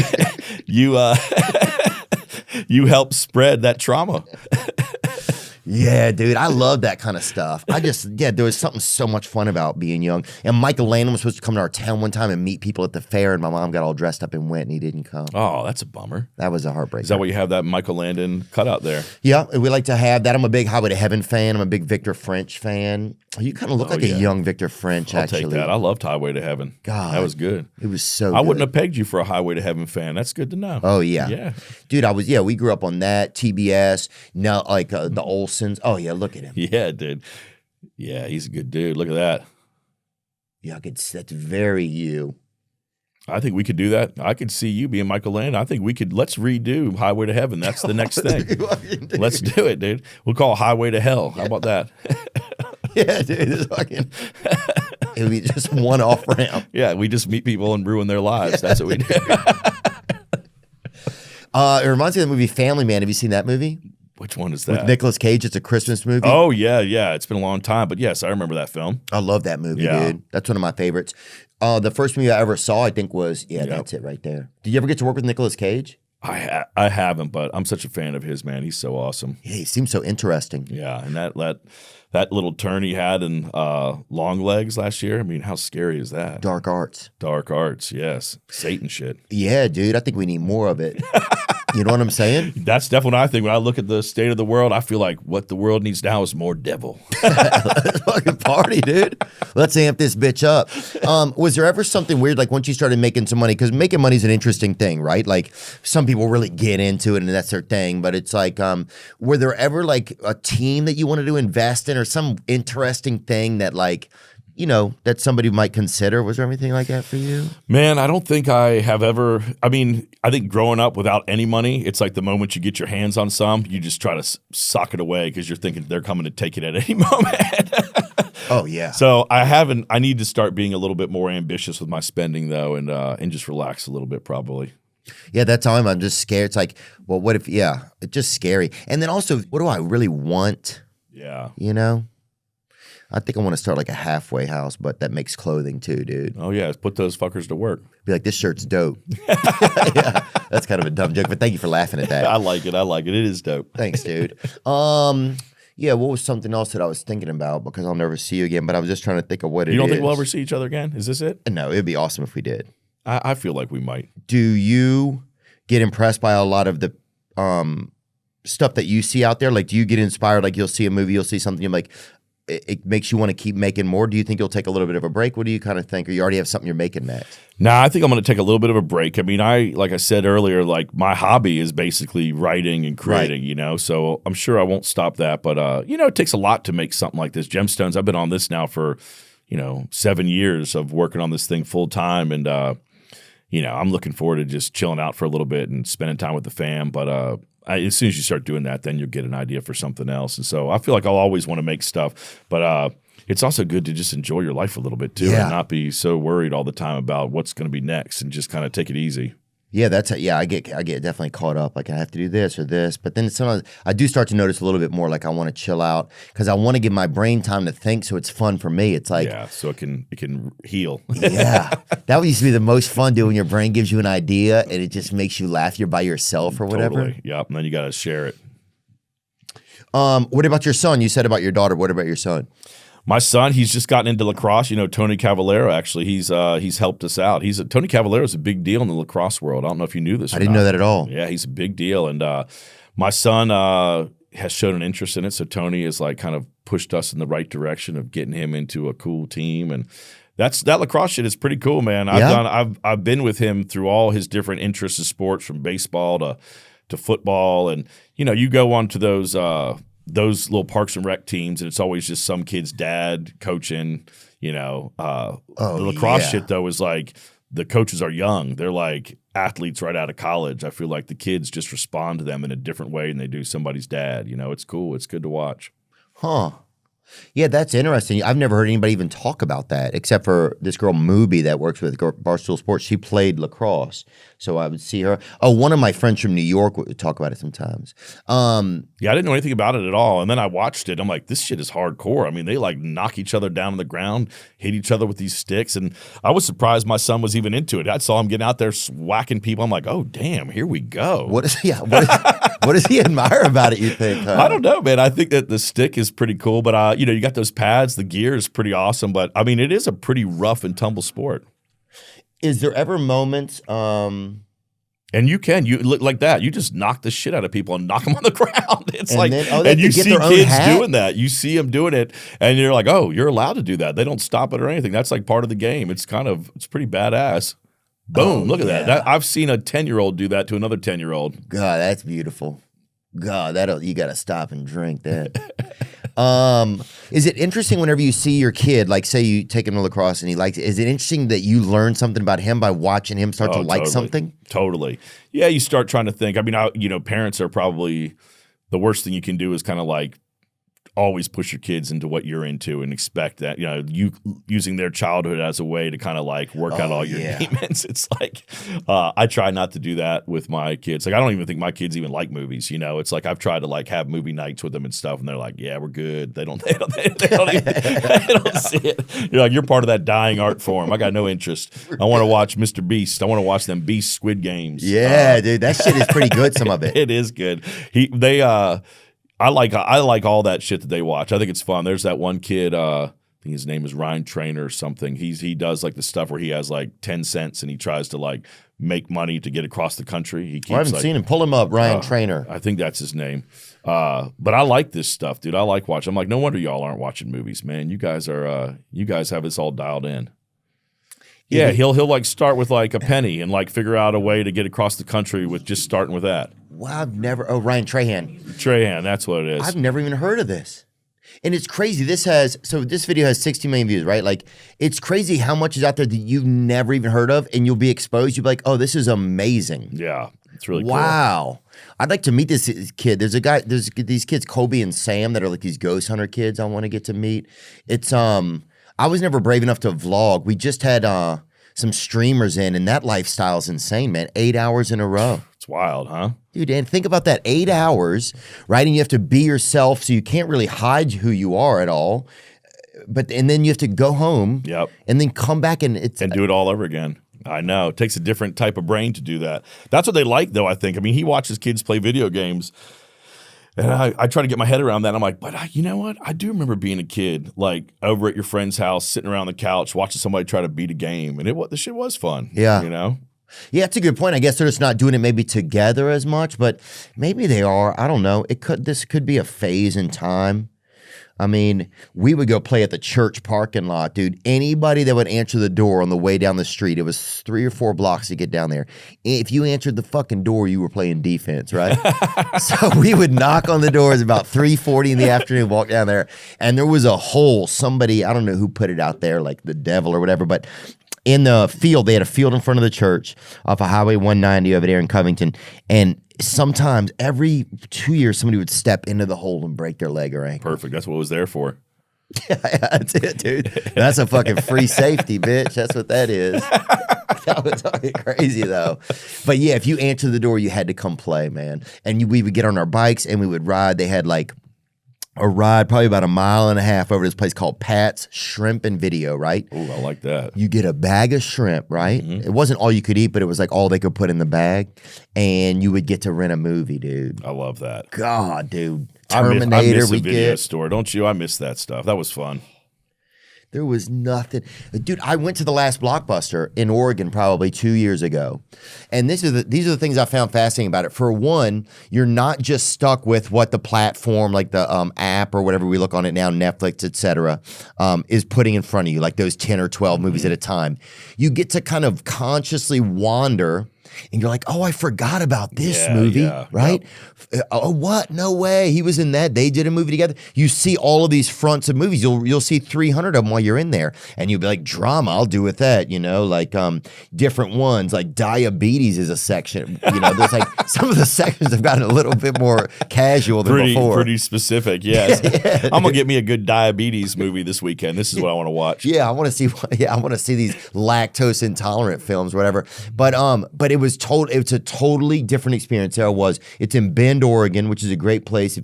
You helped spread that trauma. Yeah, dude, I love that kind of stuff. There was something so much fun about being young. And Michael Landon was supposed to come to our town one time and meet people at the fair, and my mom got all dressed up and went, and he didn't come. Oh, that's a bummer. That was a heartbreak. Is that what you have, that Michael Landon cutout there? Yeah, we like to have that. I'm a big Highway to Heaven fan. I'm a big Victor French fan. You kind of look like a young Victor French, actually. I'll take that. I loved Highway to Heaven. God. That was good. It was so I good. wouldn't have pegged you for a Highway to Heaven fan. That's good to know. Oh, yeah. Yeah. Dude, we grew up on that, TBS, now like the Olsons. Oh, yeah, look at him. Yeah, dude. Yeah, he's a good dude. Look at that. Yeah, that's very you. I think we could do that. I could see you being Michael Landon. I think let's redo Highway to Heaven. That's the next thing. Let's do it, dude. We'll call it Highway to Hell. How about that? Yeah, dude. It would be just one off ramp. Yeah, we just meet people and ruin their lives. That's what we do. It reminds me of the movie Family Man. Have you seen that movie? Which one is that? With Nicolas Cage. It's a Christmas movie. Oh, yeah. It's been a long time. But yes, I remember that film. I love that movie, dude. That's one of my favorites. The first movie I ever saw, I think, was, that's it right there. Did you ever get to work with Nicolas Cage? I haven't, but I'm such a fan of his, man. He's so awesome. Yeah, he seems so interesting. Yeah, and that little turn he had in Long Legs last year, I mean, how scary is that? Dark Arts. Dark Arts, yes. Satan shit. Yeah, dude. I think we need more of it. You know what I'm saying? That's definitely what I think. When I look at the state of the world, I feel like what the world needs now is more devil. Let's fucking party, dude. Let's amp this bitch up. Was there ever something weird, like once you started making some money? Because making money is an interesting thing, right? Like some people really get into it and that's their thing. But it's like, were there ever like a team that you wanted to invest in or some interesting thing that like, you know, that somebody might consider? Was there anything like that for you? Man, I don't think I have ever. I mean, I think growing up without any money, it's like the moment you get your hands on some, you just try to sock it away because you're thinking they're coming to take it at any moment. Oh, yeah. So I need to start being a little bit more ambitious with my spending, though, and just relax a little bit, probably. Yeah, that's all I'm just scared. It's like, well, what if, yeah, it's just scary. And then also, what do I really want? Yeah. You know? I think I want to start like a halfway house, but that makes clothing too, dude. Oh, yeah. Put those fuckers to work. Be like, this shirt's dope. Yeah, that's kind of a dumb joke, but thank you for laughing at that. I like it. It is dope. Thanks, dude. Yeah, what was something else that I was thinking about because I'll never see you again, but I was just trying to think of what it is. You don't think we'll ever see each other again? Is this it? No, it'd be awesome if we did. I feel like we might. Do you get impressed by a lot of the stuff that you see out there? Like, do you get inspired? Like, you'll see a movie, you'll see something, you're like, it makes you want to keep making more? Do you think you'll take a little bit of a break? What do you kind of think? Or you already have something you're making next? Nah, I think I'm going to take a little bit of a break. I mean, like I said earlier, like my hobby is basically writing and creating, you know, so I'm sure I won't stop that. But, you know, it takes a lot to make something like this. Gemstones, I've been on this now for, 7 years of working on this thing full time. And, I'm looking forward to just chilling out for a little bit and spending time with the fam. But as soon as you start doing that, then you'll get an idea for something else. And so I feel like I'll always want to make stuff. But it's also good to just enjoy your life a little bit too, and not be so worried all the time about what's going to be next, and just kind of take it easy. Yeah, I get definitely caught up. Like I have to do this or this, but then sometimes I do start to notice a little bit more. Like I want to chill out because I want to give my brain time to think, so it's fun for me. It's like so it can heal. Yeah, that used to be the most fun, dude. When your brain gives you an idea and it just makes you laugh. You're by yourself or whatever. Totally. Yep. And then you got to share it. What about your son? You said about your daughter. What about your son? My son, he's just gotten into lacrosse. Tony Cavallero, actually, he's helped us out. Tony Cavallero is a big deal in the lacrosse world. I don't know if you knew this. I didn't know that at all. Yeah, he's a big deal, and my son has shown an interest in it. So Tony has like kind of pushed us in the right direction of getting him into a cool team, and that lacrosse shit is pretty cool, man. I've been with him through all his different interests in sports, from baseball to football, and you go on to those little Parks and Rec teams, and it's always just some kid's dad coaching, the lacrosse shit, though, is like the coaches are young. They're like athletes right out of college. I feel like the kids just respond to them in a different way than they do somebody's dad. It's cool. It's good to watch. Huh. Yeah, that's interesting. I've never heard anybody even talk about that except for this girl, Mooby, that works with Barstool Sports. She played lacrosse, so I would see her. Oh, one of my friends from New York would talk about it sometimes. Yeah, I didn't know anything about it at all, and then I watched it. I'm like, this shit is hardcore. I mean, they like knock each other down on the ground, hit each other with these sticks, and I was surprised my son was even into it. I saw him getting out there whacking people. I'm like, oh, damn, here we go. What does he admire about it, you think? I don't know, man. I think that the stick is pretty cool, but you got those pads, the gear is pretty awesome, but I mean, it is a pretty rough and tumble sport. Is there ever moments and you look like that, you just knock the shit out of people and knock them on the ground. It's and like then, and you see kids doing that. You see them doing it and you're like, "Oh, you're allowed to do that." They don't stop it or anything. That's like part of the game. It's pretty badass. Boom, look at that. I've seen a 10-year-old do that to another 10-year-old. God, that's beautiful. God, you got to stop and drink that. Is it interesting whenever you see your kid, like say you take him to lacrosse and he likes it, is it interesting that you learn something about him by watching him start to like something? Totally. Yeah, you start trying to think. I mean, parents are probably the worst thing you can do is kind of like always push your kids into what you're into and expect that, you using their childhood as a way to kind of like work out all your demons. It's like, I try not to do that with my kids. Like, I don't even think my kids even like movies, It's like, I've tried to like have movie nights with them and stuff. And they're like, yeah, we're good. They don't even, they don't see it. You're like, you're part of that dying art form. I got no interest. I want to watch Mr. Beast. I want to watch them Beast Squid Games. Yeah, dude, that shit is pretty good. Some of it. It is good. I like all that shit that they watch. I think it's fun. There's that one kid, think his name is Ryan Trainer or something. He does like the stuff where he has like 10 cents and he tries to like make money to get across the country. He keeps, I haven't seen him. Pull him up, Ryan Trainer. I think that's his name. But I like this stuff, dude. I like watching. I'm like, no wonder y'all aren't watching movies, man. You guys have this all dialed in. Yeah, he'll like start with like a penny and like figure out a way to get across the country with just starting with that. Wow, Ryan Trahan. Trahan, that's what it is. I've never even heard of this. And it's crazy. This video has 60 million views, right? Like, it's crazy how much is out there that you've never even heard of, and you'll be exposed. You'll be like, oh, this is amazing. Yeah, it's really cool. Wow. I'd like to meet this kid. There's these kids, Kobe and Sam, that are like these ghost hunter kids I want to get to meet. It's, I was never brave enough to vlog. We just had some streamers in, and that lifestyle is insane, man. 8 hours in a row. It's wild, huh? Dude, and think about that, 8 hours, right? And you have to be yourself, so you can't really hide who you are at all. And then you have to go home, and then come back and do it all over again. I know. It takes a different type of brain to do that. That's what they like, though, I think. I mean, he watches kids play video games, and I try to get my head around that. I'm like, but you know what? I do remember being a kid, like over at your friend's house, sitting around the couch, watching somebody try to beat a game, and the shit was fun. Yeah. You know? Yeah, it's a good point. I guess they're just not doing it maybe together as much, but maybe they are. I don't know. This could be a phase in time. I mean, we would go play at the church parking lot, dude. Anybody that would answer the door on the way down the street, it was 3 or 4 blocks to get down there. If you answered the fucking door, you were playing defense, right? So we would knock on the doors about 3:40 in the afternoon, walk down there, and there was a hole. Somebody, I don't know who put it out there, like the devil or whatever, but in the field, they had a field in front of the church off of Highway 190 over there in Covington, and sometimes every 2 years, somebody would step into the hole and break their leg or ankle. Perfect. That's what it was there for. Yeah, that's it, dude. That's a fucking free safety, bitch. That's what that is. That was fucking crazy, though. But yeah, if you answered the door, you had to come play, man. And we would get on our bikes and we would ride. They had like a ride probably about 1.5 miles over this place called Pat's Shrimp and Video, right? Oh, I like that. You get a bag of shrimp, right? Mm-hmm. It wasn't all you could eat, but it was like all they could put in the bag. And you would get to rent a movie, dude. I love that. God, dude. Terminator, I miss a video store, don't you? I miss that stuff. That was fun. There was nothing. Dude, I went to the last Blockbuster in Oregon probably 2 years ago. And these are the things I found fascinating about it. For one, you're not just stuck with what the platform, like the app or whatever we look on it now, Netflix, et cetera, is putting in front of you, like those 10 or 12 movies at a time. You get to kind of consciously wander, and you're like, oh, I forgot about this movie, right? Yep. Oh, what? No way. He was in that. They did a movie together. You see all of these fronts of movies. You'll see 300 of them while you're in there. And you'll be like, drama, I'll do with that, like different ones. Like diabetes is a section. There's like some of the sections have gotten a little bit more casual than before. Pretty specific, yes. Yeah, I'm going to get me a good diabetes movie this weekend. This is what I want to watch. Yeah, I want to see these lactose intolerant films, whatever. But it's a totally different experience. It's in Bend, Oregon, which is a great place.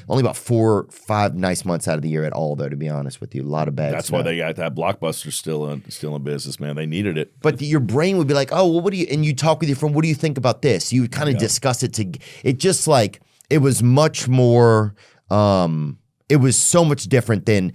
Only about 4 or 5 nice months out of the year at all, though, to be honest with you. A lot of bad That's snow. why they got that Blockbuster still in business, man. They needed it. But your brain would be like, oh, well, and you talk with your friend, what do you think about this? You would kind of discuss it it just like, it was much more, it was so much different than,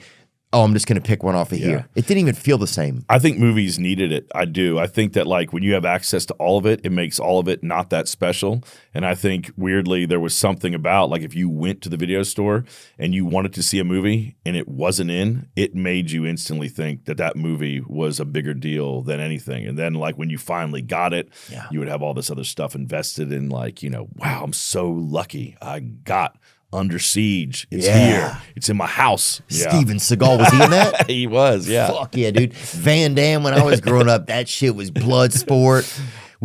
oh, I'm just going to pick one off of here. It didn't even feel the same. I think movies needed it. I do. I think that like when you have access to all of it, it makes all of it not that special. And I think weirdly there was something about like if you went to the video store and you wanted to see a movie and it wasn't in, it made you instantly think that movie was a bigger deal than anything. And then like when you finally got it, you would have all this other stuff invested in like, wow, I'm so lucky I got Under Siege. It's here. It's in my house. Steven Seagal, was he in that? He was, yeah. Fuck yeah, dude. Van Damme, when I was growing up, that shit was blood sport.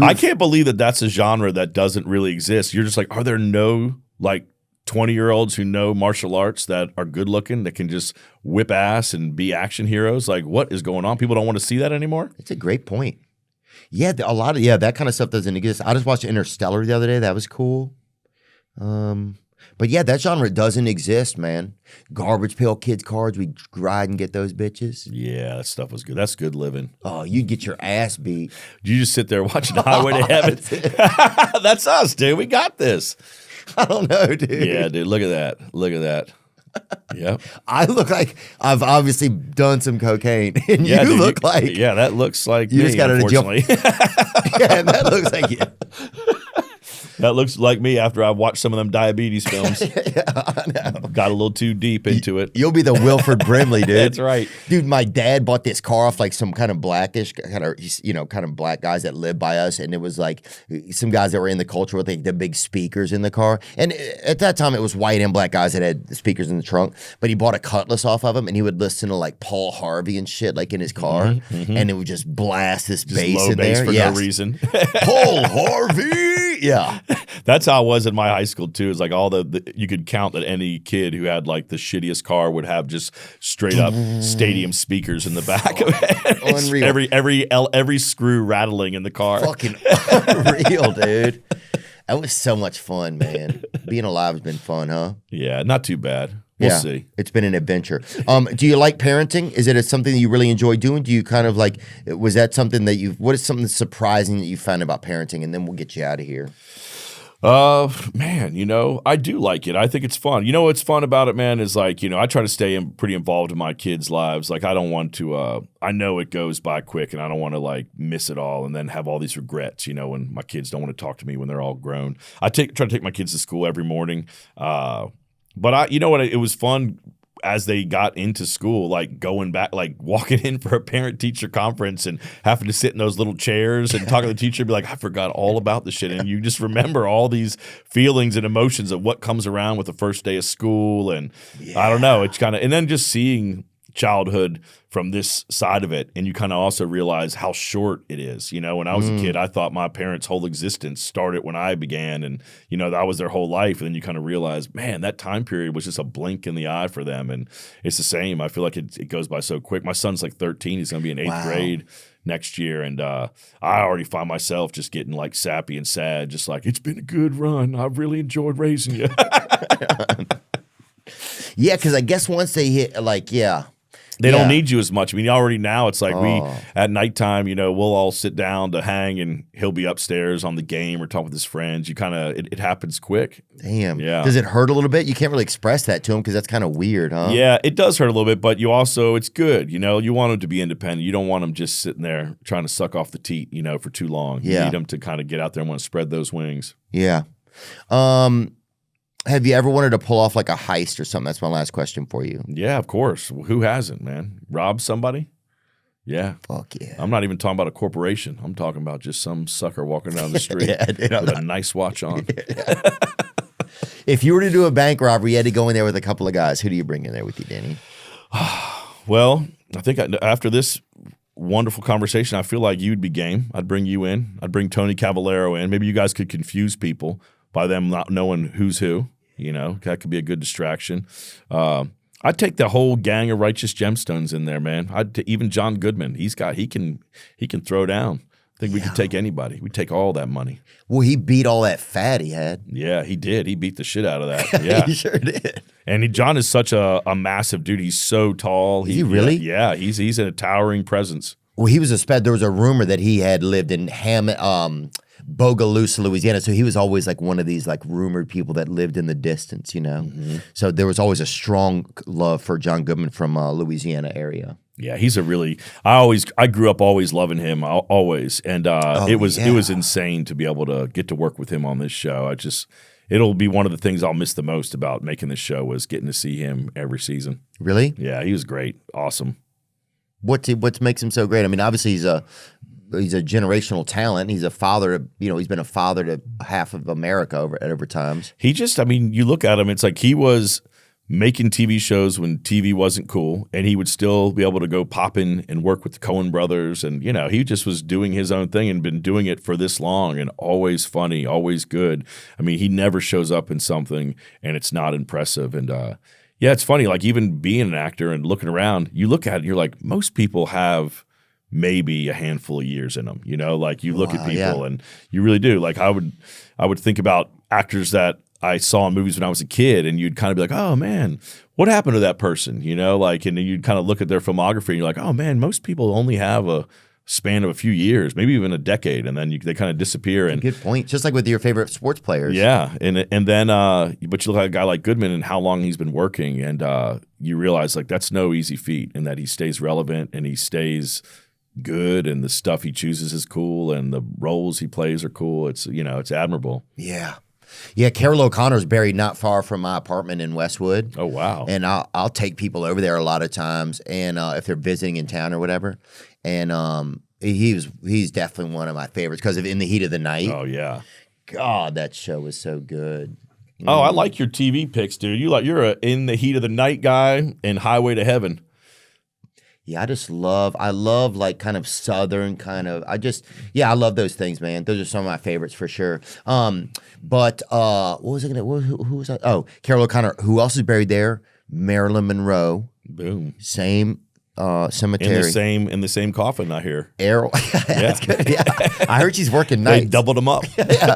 I can't believe that that's a genre that doesn't really exist. You're just like, are there no like 20-year-olds who know martial arts that are good looking, that can just whip ass and be action heroes? Like, what is going on? People don't want to see that anymore? It's a great point. Yeah, that kind of stuff doesn't exist. I just watched Interstellar the other day. That was cool. But yeah, that genre doesn't exist, man. Garbage Pail Kids cards, we ride and get those bitches. Yeah, that stuff was good. That's good living. Oh, you'd get your ass beat. You just sit there watching the Highway to Heaven. That's us, dude. We got this. I don't know, dude. Yeah, dude. Look at that. Look at that. Yep. I look like I've obviously done some cocaine, and you dude, look like that looks like you me, just got out of jail. unfortunately. Yeah, that looks like you. That looks like me after I watched some of them diabetes films. Yeah, I know. Got a little too deep into it. You'll be the Wilford Brimley, dude. That's right. Dude, my dad bought this car off like some kind of blackish, kind of black guys that live by us. And it was like some guys that were in the culture with like the big speakers in the car. And at that time, it was white and black guys that had the speakers in the trunk. But he bought a Cutlass off of him and he would listen to like Paul Harvey and shit like in his car. And it would just blast this bass Low in bass there. for no reason. Paul Harvey. Yeah. That's how I was in my high school too. It's like all you could count that any kid who had like the shittiest car would have just straight up stadium speakers in the back of it. Unreal. Every screw rattling in the car. Fucking unreal, dude. That was so much fun, man. Being alive has been fun, huh? Yeah, not too bad. We'll see. It's been an adventure. Do you like parenting? Is it something that you really enjoy doing? Do you kind of like, was that something that what is something surprising that you found about parenting? And then we'll get you out of here. Man, I do like it. I think it's fun. What's fun about it, man, is like, I try to stay pretty involved in my kids' lives. Like, I don't want to, I know it goes by quick and I don't want to like miss it all and then have all these regrets, when my kids don't want to talk to me when they're all grown. I try to take my kids to school every morning. But it was fun as they got into school, like going back, like walking in for a parent-teacher conference and having to sit in those little chairs and talking to the teacher and be like, I forgot all about this shit. And you just remember all these feelings and emotions of what comes around with the first day of school. And I don't know, it's kind of – and then just seeing childhood from this side of it, and you kind of also realize how short it is. When I was a kid, I thought my parents' whole existence started when I began, and that was their whole life. And then you kind of realize, man, that time period was just a blink in the eye for them. And it's the same. I feel like it goes by so quick. My son's like 13; he's going to be in 8th grade next year, and I already find myself just getting like sappy and sad, just like, it's been a good run. I've really enjoyed raising you. Yeah, because I guess once they hit, they don't need you as much. I mean, already now it's like we at nighttime, we'll all sit down to hang, and he'll be upstairs on the game or talk with his friends. You kind of it happens quick. Damn. Yeah. Does it hurt a little bit? You can't really express that to him because that's kind of weird, huh? Yeah, it does hurt a little bit, but it's good. You want them to be independent. You don't want them just sitting there trying to suck off the teat, for too long. You need them to kind of get out there and want to spread those wings. Yeah. Have you ever wanted to pull off like a heist or something? That's my last question for you. Yeah, of course. Who hasn't, man? Rob somebody? Yeah. Fuck yeah. I'm not even talking about a corporation. I'm talking about just some sucker walking down the street with a nice watch on. If you were to do a bank robbery, you had to go in there with a couple of guys. Who do you bring in there with you, Danny? Well, I think after this wonderful conversation, I feel like you'd be game. I'd bring you in. I'd bring Tony Cavallero in. Maybe you guys could confuse people by them not knowing who's who. That could be a good distraction. I'd take the whole gang of Righteous Gemstones in there, man. Even John Goodman. He can throw down. I think we could take anybody. We'd take all that money. Well, he beat all that fat he had. Yeah, he did. He beat the shit out of that. Yeah, he sure did. And John is such a massive dude. He's so tall. He really? Yeah, he's a towering presence. Well, he was there was a rumor that he had lived in Bogalusa, Louisiana. So he was always like one of these like rumored people that lived in the distance, So there was always a strong love for John Goodman from Louisiana area. Yeah, he's I grew up always loving him, always. And it was insane to be able to get to work with him on this show. It'll be one of the things I'll miss the most about making this show was getting to see him every season. Really? Yeah, he was great. Awesome. What makes him so great? I mean, obviously he's a generational talent. He's a father. He's been a father to half of America over times. You look at him. It's like he was making TV shows when TV wasn't cool, and he would still be able to go pop in and work with the Coen brothers, and he just was doing his own thing and been doing it for this long, and always funny, always good. I mean, he never shows up in something and it's not impressive, and yeah, it's funny. Like even being an actor and looking around, you look at it, and you're like, most people have maybe a handful of years in them, like you look at people and you really do. Like I would think about actors that I saw in movies when I was a kid, and you'd kind of be like, oh man, what happened to that person? And then you'd kind of look at their filmography and you're like, oh man, most people only have a span of a few years, maybe even a decade, and then they kind of disappear. And good point. Just like with your favorite sports players. Yeah, and then but you look at a guy like Goodman and how long he's been working, and you realize like that's no easy feat, and that he stays relevant and he stays good, and the stuff he chooses is cool, and the roles he plays are cool. It's it's admirable. Yeah. Yeah, Carol O'Connor's buried not far from my apartment in Westwood. Oh, wow. And I'll take people over there a lot of times, and if they're visiting in town or whatever. And he's definitely one of my favorites because of In the Heat of the Night. Oh, yeah. God, that show was so good. Oh, I like your TV picks, dude. You're a In the Heat of the Night guy and Highway to Heaven. Yeah, I love like kind of Southern kind of, I love those things, man. Those are some of my favorites for sure. But what was I who was that? Oh, Carol O'Connor. Who else is buried there? Marilyn Monroe. Boom. Same cemetery. In the same coffin, I hear. Errol. That's good. Yeah. I heard she's working nights. They doubled them up. Yeah.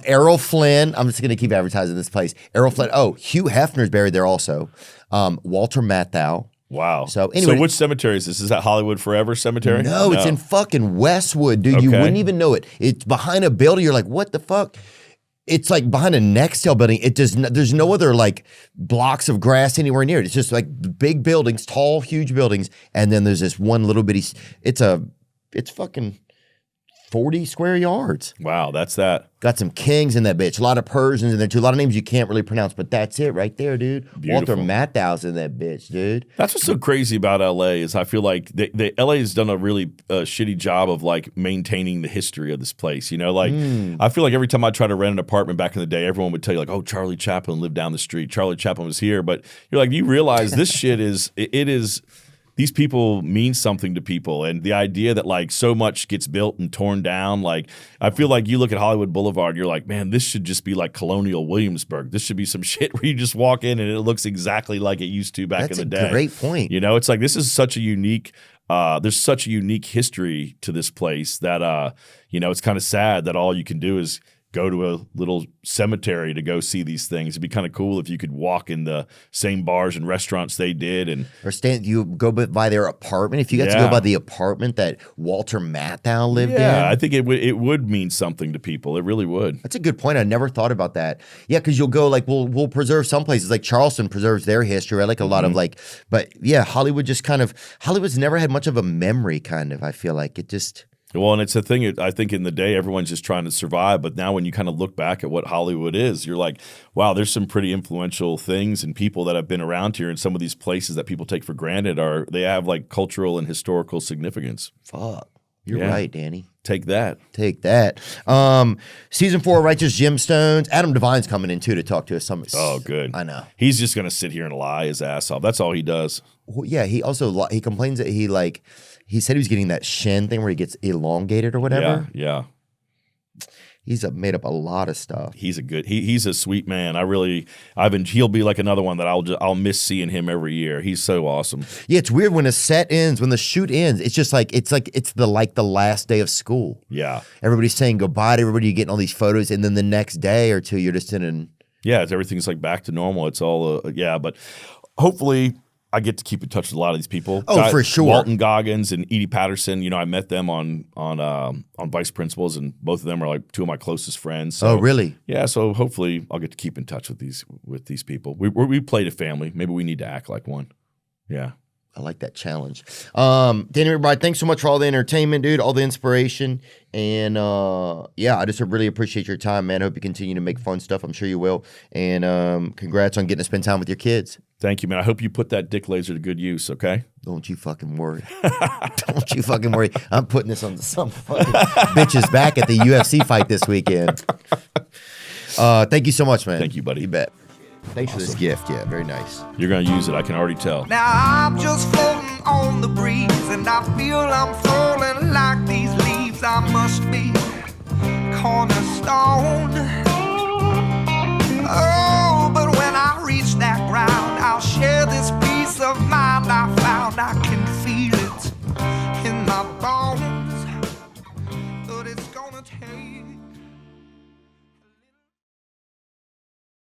Errol Flynn. I'm just going to keep advertising this place. Errol Flynn. Oh, Hugh Hefner's buried there also. Walter Matthau. Wow. So anyway, which cemetery is this? Is that Hollywood Forever Cemetery? No, it's in fucking Westwood, dude. Okay. You wouldn't even know it. It's behind a building. You're like, what the fuck? It's like behind a Nextel building. There's no other like blocks of grass anywhere near it. It's just like big buildings, tall, huge buildings, and then there's this one little bitty. It's fucking 40 square yards. Wow, that's that. Got some kings in that bitch. A lot of Persians in there too. A lot of names you can't really pronounce, but that's it right there, dude. Beautiful. Walter Matthau's in that bitch, dude. That's what's so crazy about LA is I feel like LA has done a really shitty job of like maintaining the history of this place. I feel like every time I try to rent an apartment back in the day, everyone would tell you like, oh, Charlie Chaplin lived down the street. Charlie Chaplin was here. But you're like, you realize this shit is these people mean something to people, and the idea that like so much gets built and torn down, like I feel like you look at Hollywood Boulevard, you're like, man, this should just be like Colonial Williamsburg. This should be some shit where you just walk in and it looks exactly like it used to back in the day. That's a great point. It's like this is such a unique. There's such a unique history to this place that it's kind of sad that all you can do is go to a little cemetery to go see these things. It'd be kind of cool if you could walk in the same bars and restaurants they did, or you go by their apartment. If you got to go by the apartment that Walter Matthau lived in, I think it would mean something to people. It really would. That's a good point. I never thought about that. Yeah, because you'll go like we'll preserve some places like Charleston preserves their history. I like a lot of but yeah, Hollywood's never had much of a memory. Kind of, I feel like it just. Well, and it's a thing, I think in the day, everyone's just trying to survive. But now when you kind of look back at what Hollywood is, you're like, wow, there's some pretty influential things and people that have been around here. And some of these places that people take for granted they have like cultural and historical significance. Fuck. You're right, Danny. Take that. Season 4, Righteous Gemstones. Adam Devine's coming in too to talk to us. Oh, good. I know. He's just going to sit here and lie his ass off. That's all he does. Well, yeah, he also he complains that he said he was getting that shin thing where he gets elongated or whatever. Yeah. He's made up a lot of stuff. He's a sweet man. He'll be like another one that I'll miss seeing him every year. He's so awesome. Yeah, it's weird when a set ends, when the shoot ends. It's just like it's the last day of school. Yeah, everybody's saying goodbye to everybody. You're getting all these photos, and then the next day or two, you're just in. Everything's like back to normal. It's all but hopefully. I get to keep in touch with a lot of these people. Oh, for sure. Walton Goggins and Edie Patterson. I met them on Vice Principals, and both of them are like two of my closest friends. So, oh, really? Yeah. So hopefully, I'll get to keep in touch with these people. We played a family. Maybe we need to act like one. Yeah. I like that challenge. Danny McBride, thanks so much for all the entertainment, dude, all the inspiration. And I just really appreciate your time, man. I hope you continue to make fun stuff. I'm sure you will. And congrats on getting to spend time with your kids. Thank you, man. I hope you put that dick laser to good use, okay? Don't you fucking worry. Don't you fucking worry. I'm putting this on some fucking bitch's back at the UFC fight this weekend. Thank you so much, man. Thank you, buddy. You bet. Thanks for this gift. Yeah, very nice. You're going to use it. I can already tell. Now I'm just floating on the breeze, and I feel I'm falling like these leaves. I must be cornerstone.